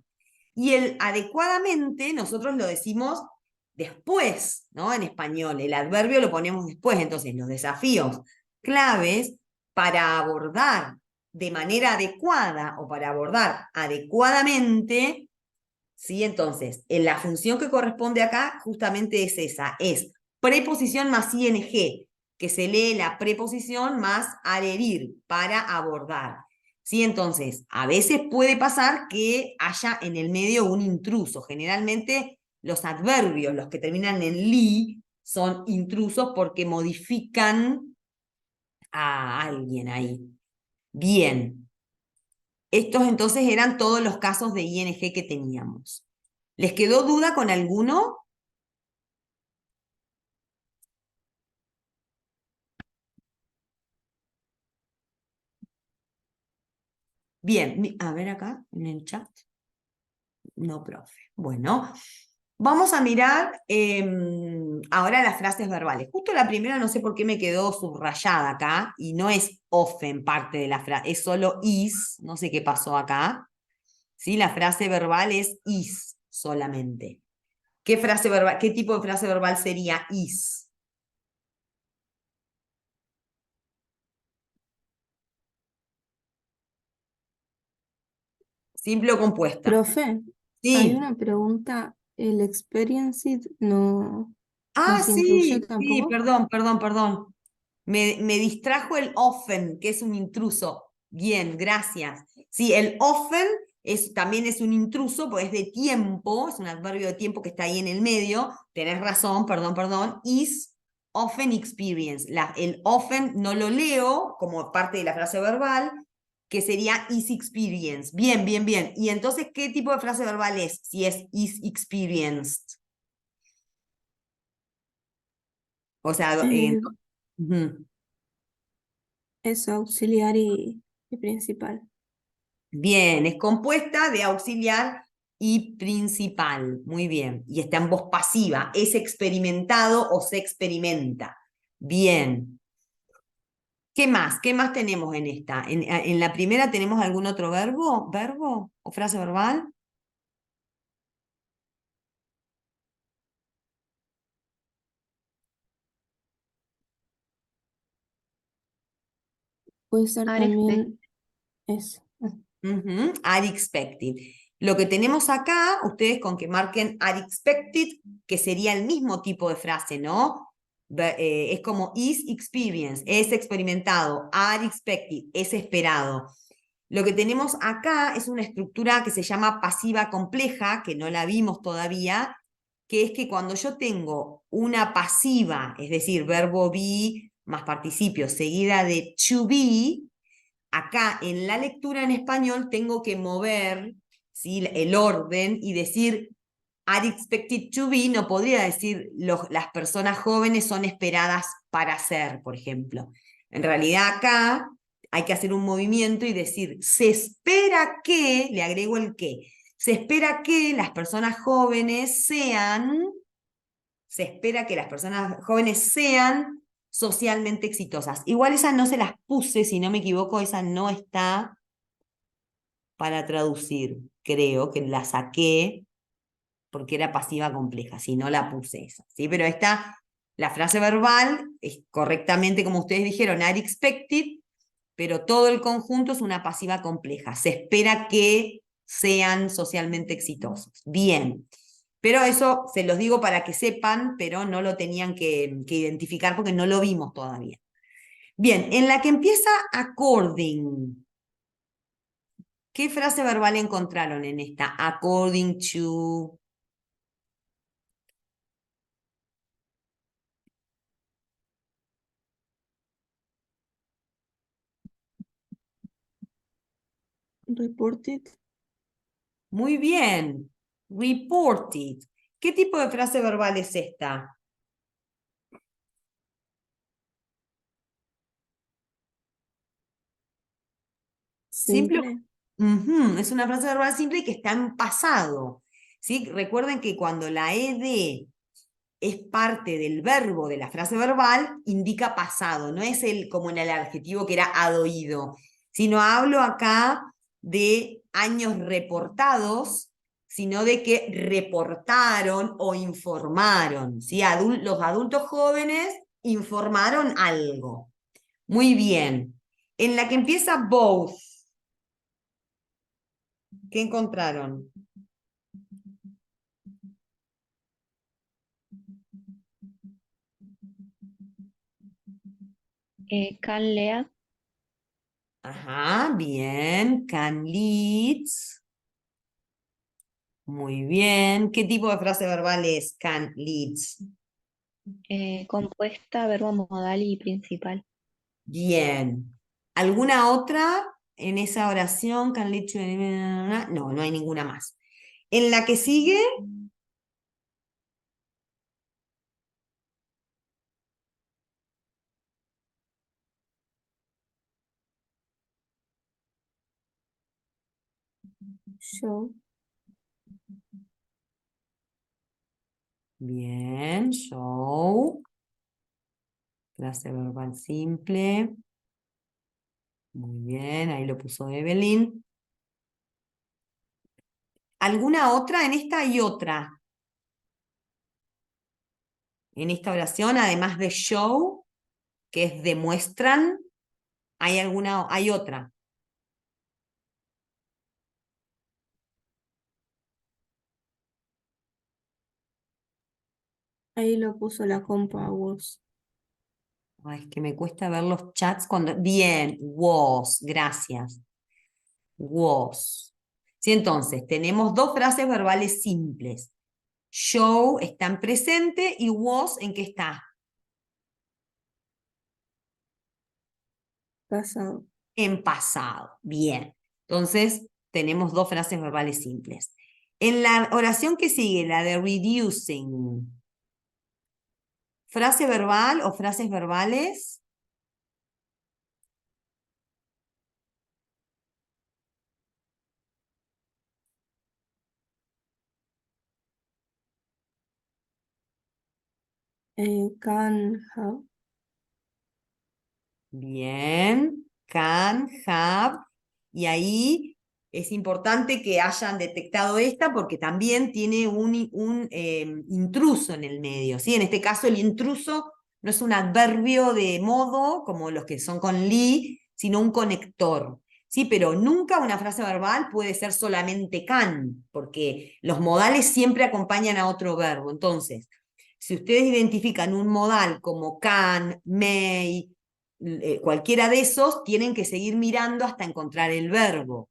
Y el adecuadamente nosotros lo decimos después, ¿no? En español, el adverbio lo ponemos después, entonces los desafíos claves para abordar de manera adecuada o para abordar adecuadamente, ¿sí? Entonces, en la función que corresponde acá justamente es esa, es preposición más ing, que se lee la preposición más adherir para abordar. ¿Sí? Entonces, a veces puede pasar que haya en el medio un intruso. Generalmente los adverbios, los que terminan en li, son intrusos porque modifican a alguien ahí. Bien. Estos entonces eran todos los casos de ing que teníamos. ¿Les quedó duda con alguno? Bien, a ver acá en el chat. No, profe. Bueno, vamos a mirar ahora las frases verbales. Justo la primera no sé por qué me quedó subrayada acá y no es often parte de la frase, es solo is, no sé qué pasó acá. ¿Sí? La frase verbal es is solamente. ¿Qué frase verbal, qué tipo de frase verbal sería is? Simple o compuesta. Profe, hay Sí. una pregunta, ¿el experienced no Ah, se incluye sí, tampoco? perdón. Me distrajo el often, que es un intruso. Bien, gracias. Sí, el often también es un intruso, pues es de tiempo, es un adverbio de tiempo que está ahí en el medio. Tenés razón, perdón. Is often experience. El often no lo leo como parte de la frase verbal, que sería is experience. Bien. Y entonces, ¿qué tipo de frase verbal es si es is experienced? O sea, ujú. Es auxiliar y principal. Bien, es compuesta de auxiliar y principal. Muy bien. Y está en voz pasiva. Es experimentado o se experimenta. Bien. ¿Qué más? ¿Qué más tenemos en esta? En la primera tenemos algún otro verbo? ¿Verbo o frase verbal? Puede ser Are expected. también eso. Are expected. Lo que tenemos acá, ustedes con que marquen are expected, que sería el mismo tipo de frase, ¿no? Es como is experience, es experimentado, are expected, es esperado. Lo que tenemos acá es una estructura que se llama pasiva compleja, que no la vimos todavía, que es que cuando yo tengo una pasiva, es decir, verbo be más participio, seguida de to be, acá en la lectura en español tengo que mover, ¿sí?, el orden y decir are expected to be, no podría decir las personas jóvenes son esperadas para ser, por ejemplo. En realidad acá hay que hacer un movimiento y decir se espera que, le agrego el que, se espera que las personas jóvenes se espera que las personas jóvenes sean socialmente exitosas. Igual esas no se las puse, si no me equivoco, esa no está para traducir. Creo que la saqué porque era pasiva compleja, si no la puse esa. ¿Sí? Pero esta, la frase verbal es correctamente como ustedes dijeron, are expected, pero todo el conjunto es una pasiva compleja. Se espera que sean socialmente exitosos. Bien. Pero eso se los digo para que sepan, pero no lo tenían que identificar porque no lo vimos todavía. Bien, en la que empieza according, ¿qué frase verbal encontraron en esta? According to. Reported, Muy bien. Reported. ¿Qué tipo de frase verbal es esta? Simple. simple. Es una frase verbal simple que está en pasado. ¿Sí? Recuerden que cuando la ed es parte del verbo de la frase verbal, indica pasado, no es como en el adjetivo que era hadoído, sino hablo acá de años reportados, sino de que reportaron o informaron, ¿sí? Los adultos jóvenes informaron algo. Muy bien. En la que empieza both, ¿qué encontraron? Can lead, Ajá, bien. Can leads. Muy bien. ¿Qué tipo de frase verbal es can leads? compuesta, verbo modal y principal. Bien. ¿Alguna otra en esa oración? Can lead to... No, no hay ninguna más. En la que sigue, Show. bien, show. Frase verbal simple. Muy bien, ahí lo puso Evelyn. ¿Alguna otra? En esta hay otra. En esta oración, además de show, que es demuestran, hay otra. Ahí lo puso la compa was. Ay, es que me cuesta ver los chats cuando. Bien, was, gracias. Was. Sí, entonces, tenemos dos frases verbales simples. Show está en presente y was, ¿en qué está? Pasado. En pasado. Bien. Entonces, tenemos dos frases verbales simples. En la oración que sigue, la de reducing, ¿frase verbal o frases verbales? Can have. Bien. Can, have. Y ahí es importante que hayan detectado esta porque también tiene un intruso en el medio, ¿sí? En este caso el intruso no es un adverbio de modo como los que son con li, sino un conector, ¿sí? Pero nunca una frase verbal puede ser solamente can, porque los modales siempre acompañan a otro verbo. Entonces, si ustedes identifican un modal como can, may, cualquiera de esos, tienen que seguir mirando hasta encontrar el verbo.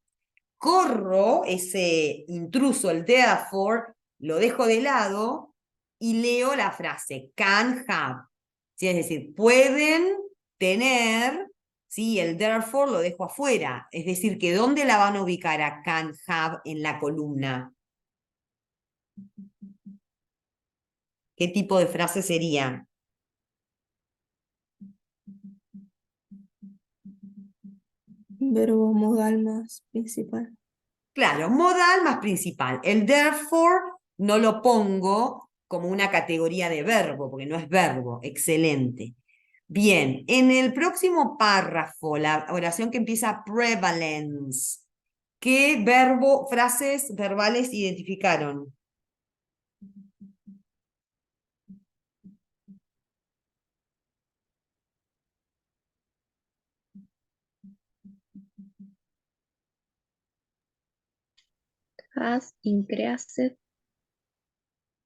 Corro ese intruso, el therefore, lo dejo de lado y leo la frase can have. ¿Sí? Es decir, pueden tener, ¿sí? El therefore lo dejo afuera. Es decir, que ¿dónde la van a ubicar a can have en la columna? ¿Qué tipo de frase sería? Verbo modal más principal. Claro, modal más principal. El therefore no lo pongo como una categoría de verbo, porque no es verbo. Excelente. Bien, en el próximo párrafo, la oración que empieza prevalence, ¿qué verbo, frases verbales identificaron? Has increased,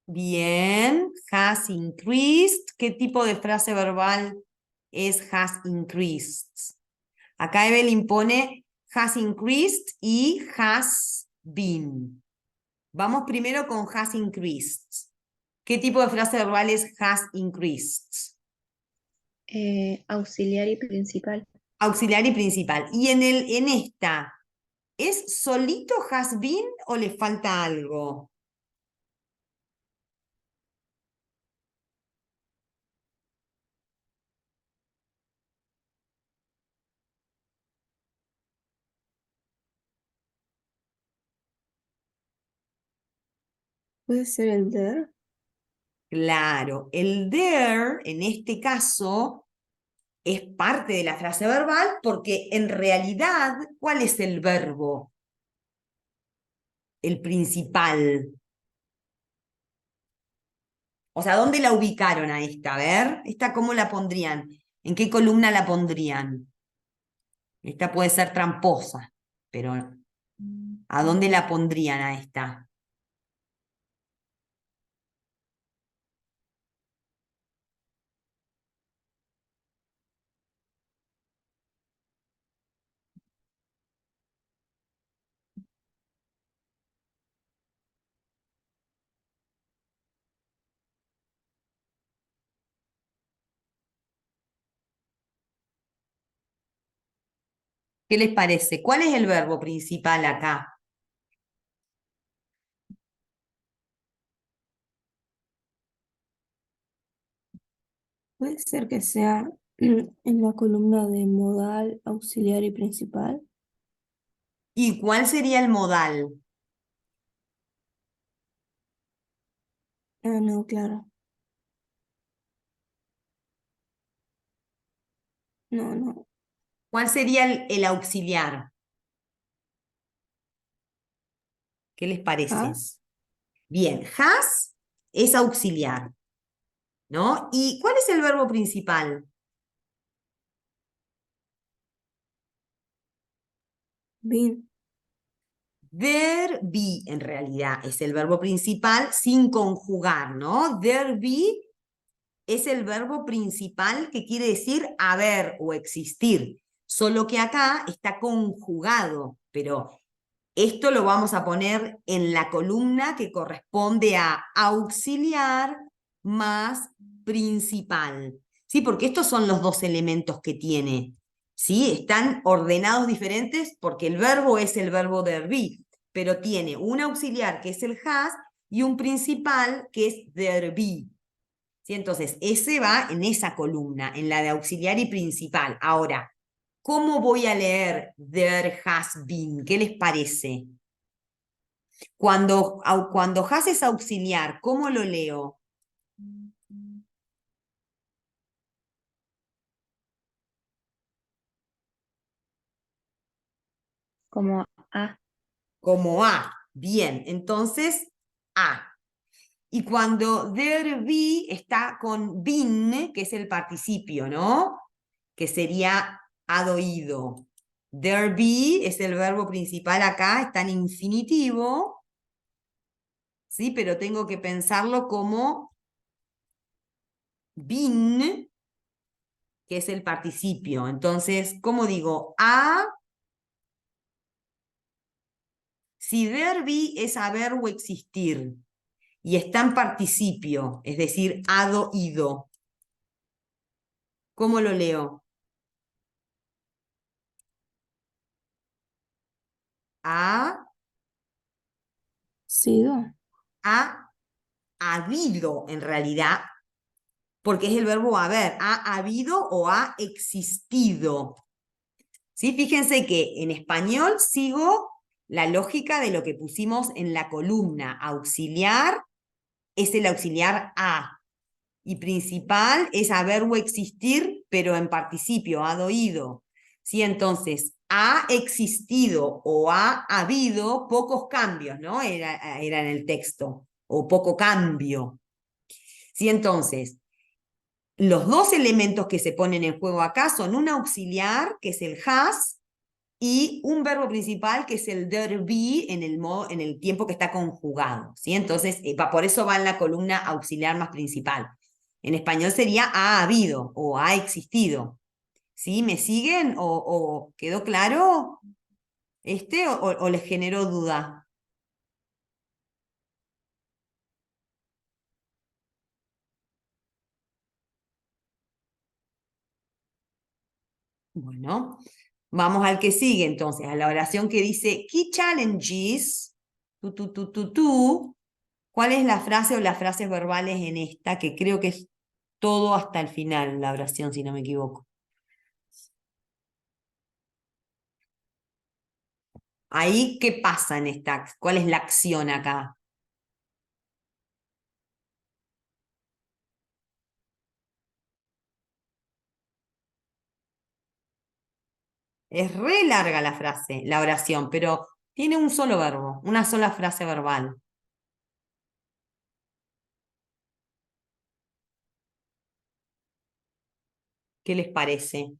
Bien, has increased. ¿Qué tipo de frase verbal es has increased? Acá Evelyn pone has increased y has been. Vamos primero con has increased. ¿Qué tipo de frase verbal es has increased? auxiliar y principal. Auxiliar y principal. Y en esta, ¿es solito has been o le falta algo? Puede ser el there. Claro, el there, en este caso, es parte de la frase verbal porque en realidad, ¿cuál es el verbo? El principal. O sea, ¿dónde la ubicaron a esta? A ver, ¿esta cómo la pondrían? ¿En qué columna la pondrían? Esta puede ser tramposa, pero ¿a dónde la pondrían a esta? ¿Qué les parece? ¿Cuál es el verbo principal acá? Puede ser que sea en la columna de modal, auxiliar y principal. ¿Y cuál sería el modal? Ah, no, claro. No, no. ¿Cuál sería el auxiliar? ¿Qué les parece? Has, Bien, has es auxiliar, ¿no? ¿Y cuál es el verbo principal? bin. There be, en realidad, es el verbo principal sin conjugar, ¿no? There be es el verbo principal que quiere decir haber o existir, solo que acá está conjugado, pero esto lo vamos a poner en la columna que corresponde a auxiliar más principal, ¿sí? Porque estos son los dos elementos que tiene, ¿sí? Están ordenados diferentes porque el verbo es el verbo there be, pero tiene un auxiliar que es el has y un principal que es there be. ¿Sí? Entonces, ese va en esa columna, en la de auxiliar y principal. Ahora, ¿cómo voy a leer there has been? ¿Qué les parece? Cuando has es auxiliar, ¿cómo lo leo? como A. Como a. Bien, entonces a. Y cuando there be está con been, que es el participio, ¿no? Que sería had oído. There be es el verbo principal acá, está en infinitivo, ¿sí? Pero tengo que pensarlo como been, que es el participio. Entonces, ¿cómo digo? Si there be es haber o existir, y está en participio, es decir, had oído, ¿cómo lo leo? Ha, Sido. ha habido en realidad, porque es el verbo haber, ha habido o ha existido. ¿Sí? Fíjense que en español sigo la lógica de lo que pusimos en la columna. Auxiliar es el auxiliar a. Y principal es haber o existir, pero en participio, ha oído. ¿Sí? Entonces, ha existido o ha habido pocos cambios, ¿no? Era en el texto, o poco cambio. ¿Sí? Entonces, los dos elementos que se ponen en juego acá son un auxiliar, que es el has, y un verbo principal que es el there be en el tiempo que está conjugado, ¿sí? Entonces, por eso va en la columna auxiliar más principal. En español sería ha habido o ha existido, ¿sí? ¿Me siguen? ¿O quedó claro o les generó duda? Bueno, vamos al que sigue entonces, a la oración que dice Key Challenges, tú. ¿Cuál es la frase o las frases verbales en esta? Que creo que es todo hasta el final, la oración, si no me equivoco. Ahí, ¿qué pasa en esta? ¿Cuál es la acción acá? Es re larga la frase, la oración, pero tiene un solo verbo, una sola frase verbal. ¿Qué les parece?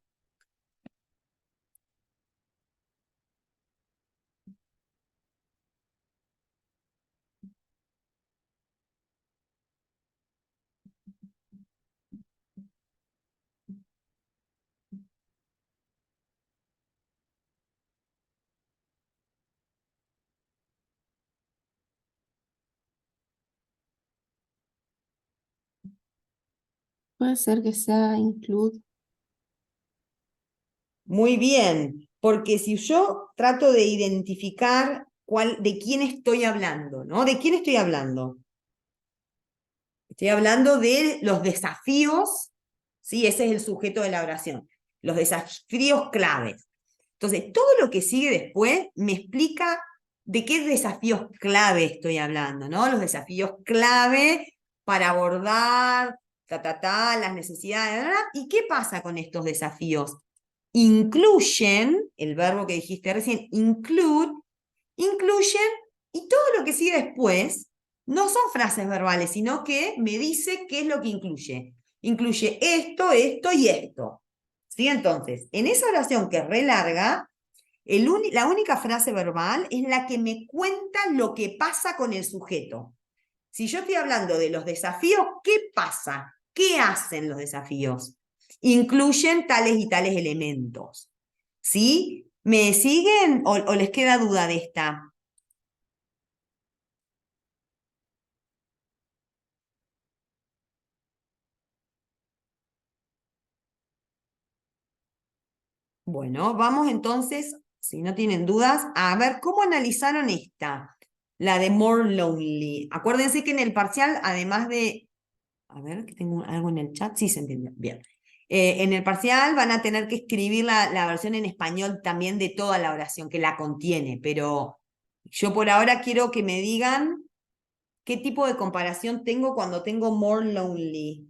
Puede ser que sea include. Muy bien, porque si yo trato de identificar de quién estoy hablando, ¿no? ¿De quién estoy hablando? Estoy hablando de los desafíos, ¿sí? Ese es el sujeto de la oración. Los desafíos claves. Entonces, todo lo que sigue después me explica de qué desafíos clave estoy hablando, ¿no? Los desafíos clave para abordar, las necesidades, ¿verdad? ¿Y qué pasa con estos desafíos? Incluyen, el verbo que dijiste recién, incluyen, y todo lo que sigue después no son frases verbales, sino que me dice qué es lo que incluye. Incluye esto, esto y esto. ¿Sí? Entonces, en esa oración que es re larga, la única frase verbal es la que me cuenta lo que pasa con el sujeto. Si yo estoy hablando de los desafíos, ¿qué pasa? ¿Qué hacen los desafíos? Incluyen tales y tales elementos. ¿Sí? ¿Me siguen o les queda duda de esta? Bueno, vamos entonces, si no tienen dudas, a ver cómo analizaron esta, la de More Lonely. Acuérdense que en el parcial, además de, a ver, que tengo algo en el chat, sí se entendió, bien. En el parcial van a tener que escribir la versión en español también de toda la oración que la contiene, pero yo por ahora quiero que me digan qué tipo de comparación tengo cuando tengo More Lonely.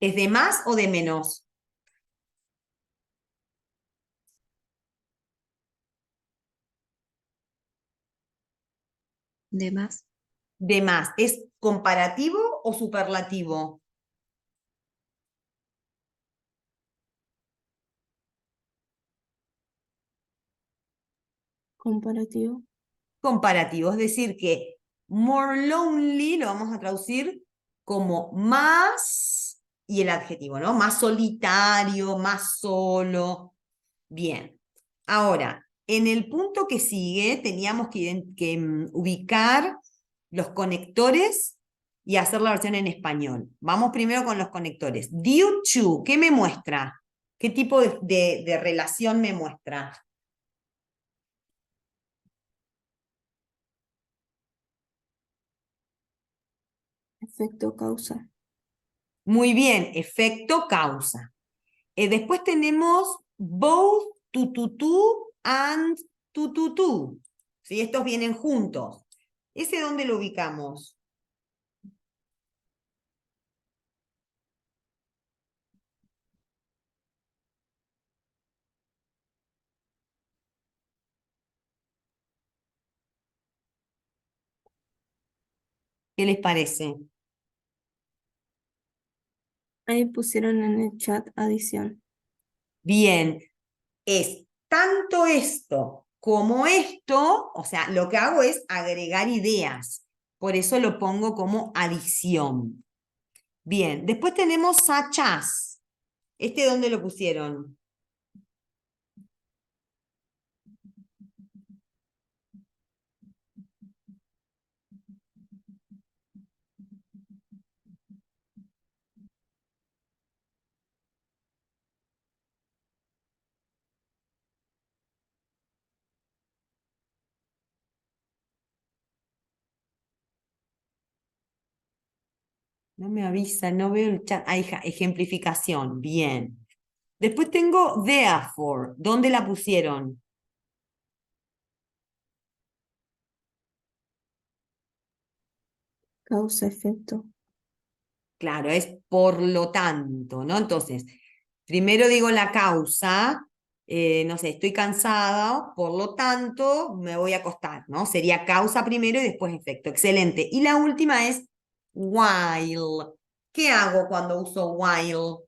¿Es de más o de menos? De más. De más. ¿Es comparativo o superlativo? Comparativo. Comparativo, es decir, que more lonely lo vamos a traducir como más y el adjetivo, ¿no? Más solitario, más solo. Bien. Ahora, en el punto que sigue, teníamos que ubicar los conectores y hacer la versión en español. Vamos primero con los conectores. Due to, ¿qué me muestra? ¿Qué tipo de relación me muestra? Efecto causa. Muy bien, efecto causa. Después tenemos both tu and tu. ¿Sí? Estos vienen juntos. ¿Ese dónde lo ubicamos? ¿Qué les parece? Ahí pusieron en el chat adición. Bien, es tanto esto como esto, o sea, lo que hago es agregar ideas. Por eso lo pongo como adición. Bien, después tenemos sachas. ¿Este dónde lo pusieron? No me avisa, no veo el chat. Ah, ejemplificación, bien. Después tengo therefore. ¿Dónde la pusieron? Causa-efecto. Claro, es por lo tanto, ¿no? Entonces, primero digo la causa, no sé, estoy cansada, por lo tanto me voy a acostar, ¿no? Sería causa primero y después efecto. Excelente. Y la última es while. ¿Qué hago cuando uso while?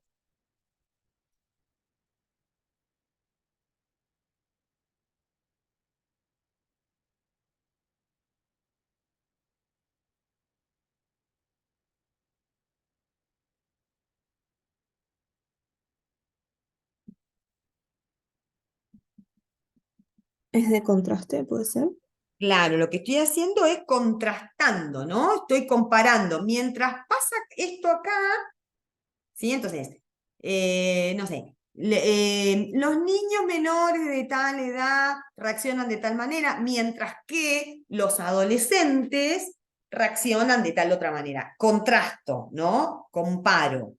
Es de contraste, puede ser. Claro, lo que estoy haciendo es contrastando, ¿no? Estoy comparando. Mientras pasa esto acá, ¿sí? Entonces, no sé, los niños menores de tal edad reaccionan de tal manera, mientras que los adolescentes reaccionan de tal otra manera. Contrasto, ¿no? Comparo.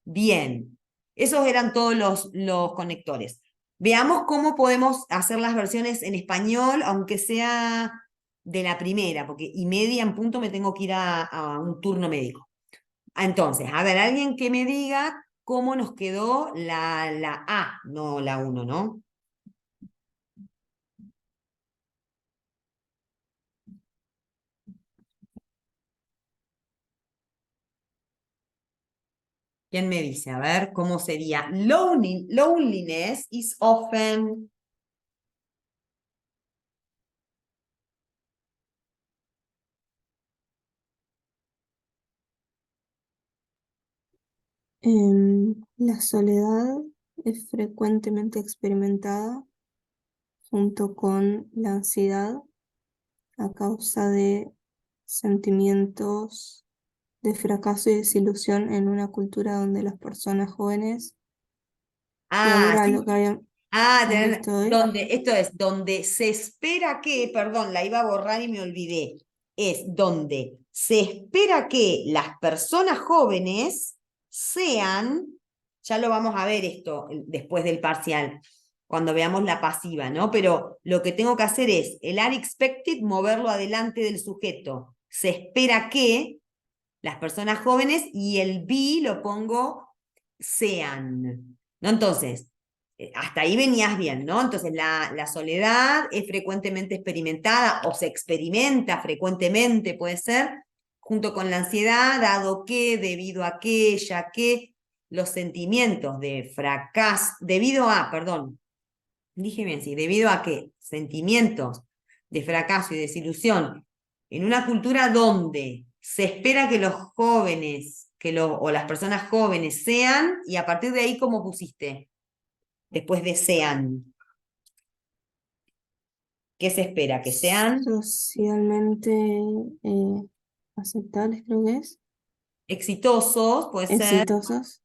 Bien, esos eran todos los conectores. Veamos cómo podemos hacer las versiones en español, aunque sea de la primera, porque y media en punto me tengo que ir a un turno médico. Entonces, a ver, alguien que me diga cómo nos quedó la A, no la 1, ¿no? ¿Quién me dice? A ver, ¿cómo sería? Loneliness is often... La soledad es frecuentemente experimentada junto con la ansiedad a causa de sentimientos de fracaso y desilusión en una cultura donde las personas jóvenes, y Ah, ahora lo sí. que habíamos visto hoy, Esto es donde se espera que, perdón, la iba a borrar y me olvidé, es donde se espera que las personas jóvenes sean, ya lo vamos a ver esto después del parcial, cuando veamos la pasiva, ¿no? Pero lo que tengo que hacer es el are expected, moverlo adelante del sujeto. Se espera que las personas jóvenes y el be lo pongo sean, ¿no? Entonces, hasta ahí venías bien, ¿no? Entonces, la soledad es frecuentemente experimentada o se experimenta frecuentemente, puede ser, junto con la ansiedad, dado que, debido a que, ya que, los sentimientos de fracaso, debido a, perdón, dije bien, sí, debido a que sentimientos de fracaso y desilusión en una cultura donde se espera que los jóvenes, o las personas jóvenes sean, y a partir de ahí, ¿cómo pusiste? Después de sean. ¿Qué se espera? Que sean socialmente aceptables, creo que es, exitosos, puede ser. exitosos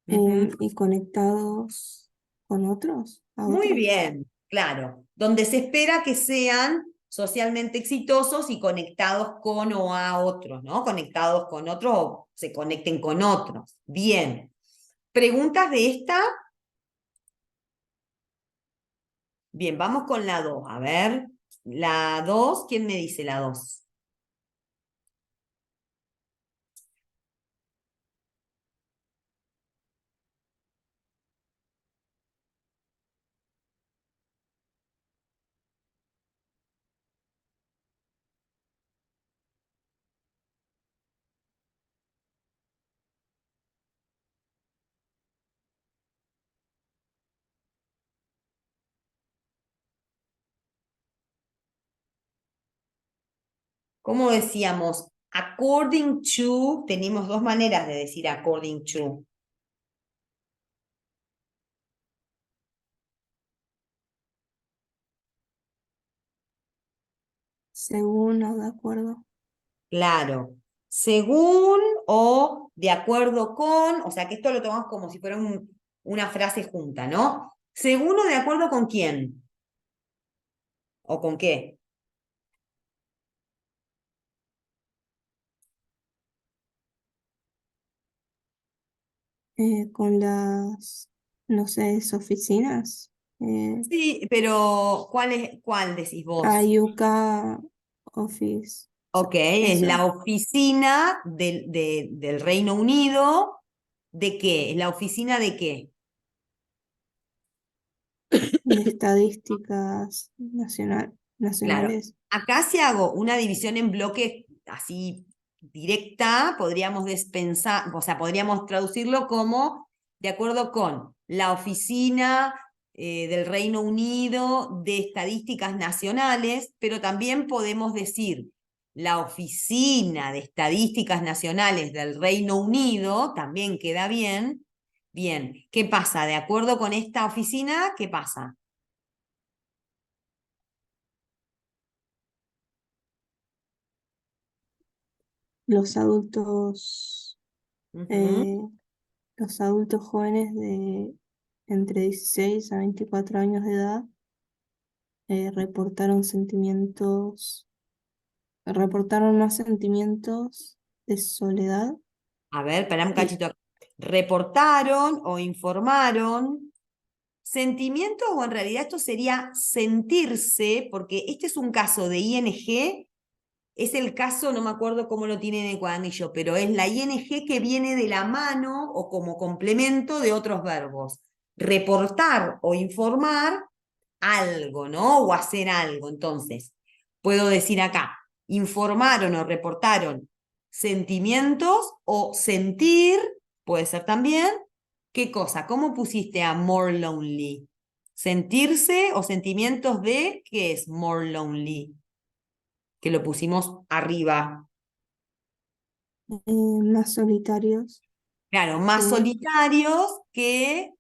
Ujú. y conectados con otros, a Muy otros. bien, claro. Donde se espera que sean socialmente exitosos y conectados con o a otros, ¿no? Conectados con otros o se conecten con otros. Bien. ¿Preguntas de esta? Bien, vamos con la 2. A ver, la 2, ¿quién me dice la 2? ¿Cómo decíamos? According to, tenemos dos maneras de decir according to. Según o de acuerdo. Claro. Según o de acuerdo con, o sea que esto lo tomamos como si fuera una frase junta, ¿no? Según o de acuerdo con quién o con qué. Con las, no sé, oficinas. Sí, pero ¿cuál decís vos? Ayuca Office. Ok, es Eso. la oficina del Reino Unido. ¿De qué? ¿Es la oficina de qué? De estadísticas Claro, nacionales. acá si hago una división en bloques así directa, podríamos despensar, o sea, podríamos traducirlo como de acuerdo con la oficina del Reino Unido de estadísticas nacionales, pero también podemos decir la oficina de estadísticas nacionales del Reino Unido, también queda bien. Bien, ¿qué pasa? De acuerdo con esta oficina, ¿qué pasa? los adultos, Ujú. eh, los adultos jóvenes de entre 16 a 24 años de edad reportaron más sentimientos de soledad. A ver, espera un Y cachito. Reportaron o informaron sentimientos, o en realidad esto sería sentirse, porque este es un caso de ING, es el caso, no me acuerdo cómo lo tiene en el cuadernillo, pero es la ING que viene de la mano o como complemento de otros verbos. Reportar o informar algo, ¿no? O hacer algo. Entonces, puedo decir acá, informaron o reportaron sentimientos o sentir, puede ser también. ¿Qué cosa? ¿Cómo pusiste a more lonely? ¿Sentirse o sentimientos de qué es more lonely? Que lo pusimos arriba. más solitarios Claro, más que solitarios que...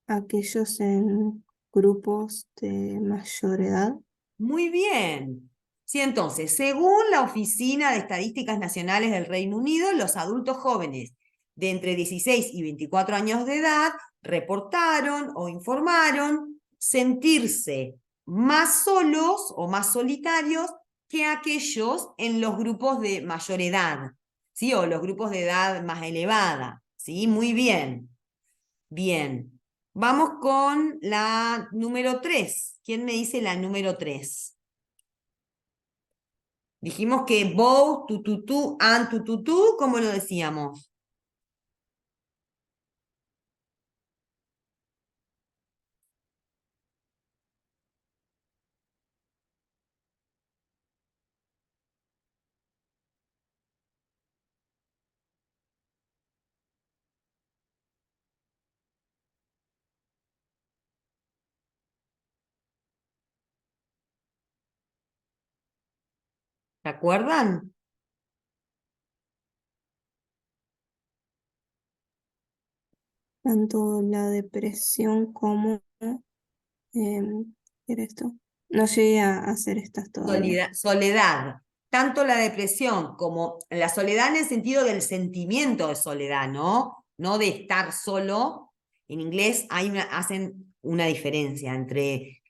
aquellos en grupos de mayor edad. Muy bien. Sí, entonces, según la Oficina de Estadísticas Nacionales del Reino Unido, los adultos jóvenes de entre 16 y 24 años de edad reportaron o informaron sentirse más solos o más solitarios que aquellos en los grupos de mayor edad, ¿sí? O los grupos de edad más elevada, ¿sí? Muy bien. Bien. Vamos con la número 3. ¿Quién me dice la número 3? Dijimos que both, tu, and, tu, ¿cómo lo decíamos? ¿Se acuerdan? Tanto la depresión como ¿qué era esto? No llegué a hacer estas todavía. Soledad. Tanto la depresión como la soledad en el sentido del sentimiento de soledad, ¿no? No de estar solo. En inglés hacen una diferencia entre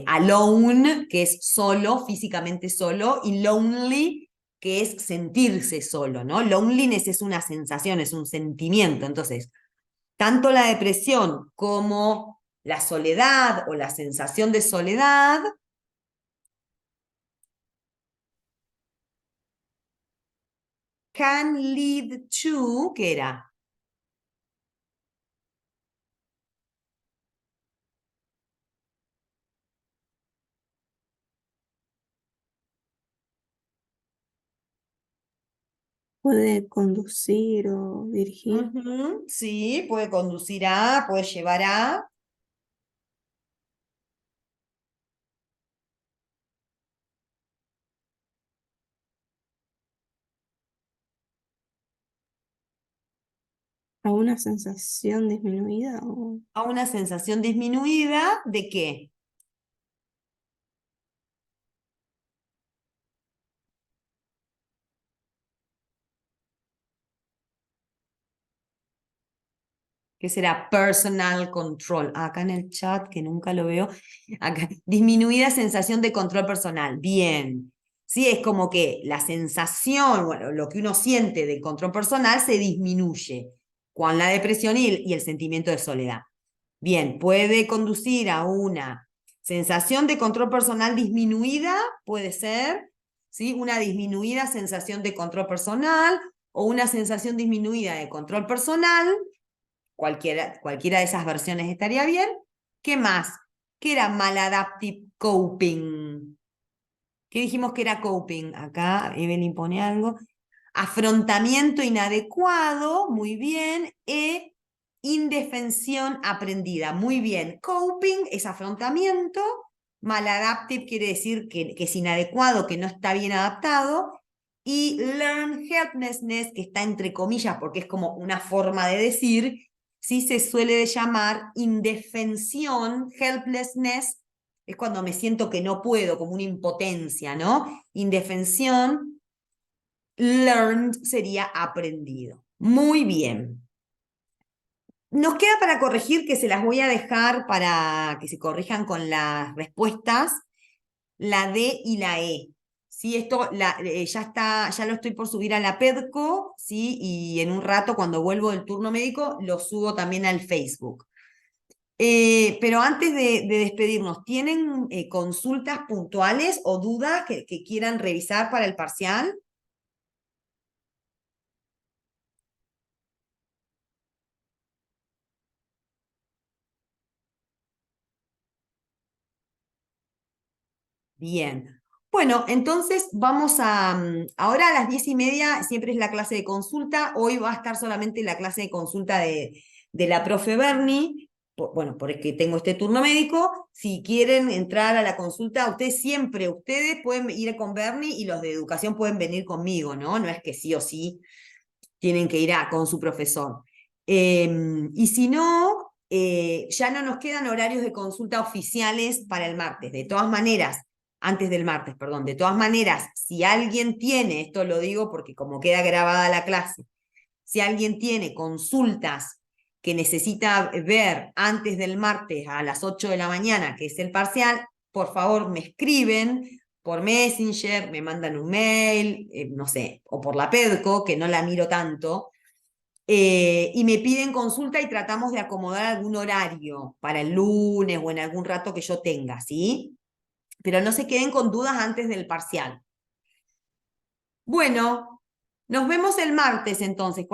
alone, que es solo, físicamente solo, y lonely, que es sentirse solo, ¿no? Loneliness es una sensación, es un sentimiento. Entonces, tanto la depresión como la soledad o la sensación de soledad can lead to, ¿qué era? Puede conducir o dirigir Ujú, sí, puede conducir a, puede llevar a una sensación disminuida a una sensación disminuida de qué. ¿Qué será? Personal control. Acá en el chat, que nunca lo veo, acá, disminuida sensación de control personal. Bien. Sí, es como que la sensación, bueno, lo que uno siente de control personal se disminuye con la depresión y el sentimiento de soledad. Bien, puede conducir a una sensación de control personal disminuida, puede ser, ¿sí? Una disminuida sensación de control personal o una sensación disminuida de control personal, cualquiera de esas versiones estaría bien. ¿Qué más? ¿Qué era maladaptive coping? ¿Qué dijimos que era coping? Acá Evelyn pone algo. Afrontamiento inadecuado, muy bien. Indefensión aprendida, muy bien. Coping es afrontamiento. Maladaptive quiere decir que es inadecuado, que no está bien adaptado. Y learn helplessness, que está entre comillas porque es como una forma de decir, sí se suele llamar indefensión, helplessness, es cuando me siento que no puedo, como una impotencia, ¿no? Indefensión Learned sería aprendido. Muy bien. Nos queda para corregir, que se las voy a dejar para que se corrijan con las respuestas, la D y la E. ¿Sí? Esto ya está, ya lo estoy por subir a la PEDCO, ¿sí? Y en un rato, cuando vuelvo del turno médico, lo subo también al Facebook. Pero antes de despedirnos, ¿tienen consultas puntuales o dudas que quieran revisar para el parcial? Bien. Bueno, entonces vamos a, ahora a las 10:30 siempre es la clase de consulta. Hoy va a estar solamente la clase de consulta de la profe Berni. Bueno, porque tengo este turno médico. Si quieren entrar a la consulta, ustedes pueden ir con Berni y los de educación pueden venir conmigo, ¿no? No es que sí o sí tienen que ir con su profesor. Y si no, ya no nos quedan horarios de consulta oficiales para el martes. De todas maneras, antes del martes, perdón, de todas maneras, si alguien tiene, esto lo digo porque como queda grabada la clase, si alguien tiene consultas que necesita ver antes del martes a las 8 de la mañana, que es el parcial, por favor me escriben por Messenger, me mandan un mail, no sé, o por la PEDCO, que no la miro tanto, y me piden consulta y tratamos de acomodar algún horario para el lunes o en algún rato que yo tenga, ¿sí? Pero no se queden con dudas antes del parcial. Bueno, nos vemos el martes entonces.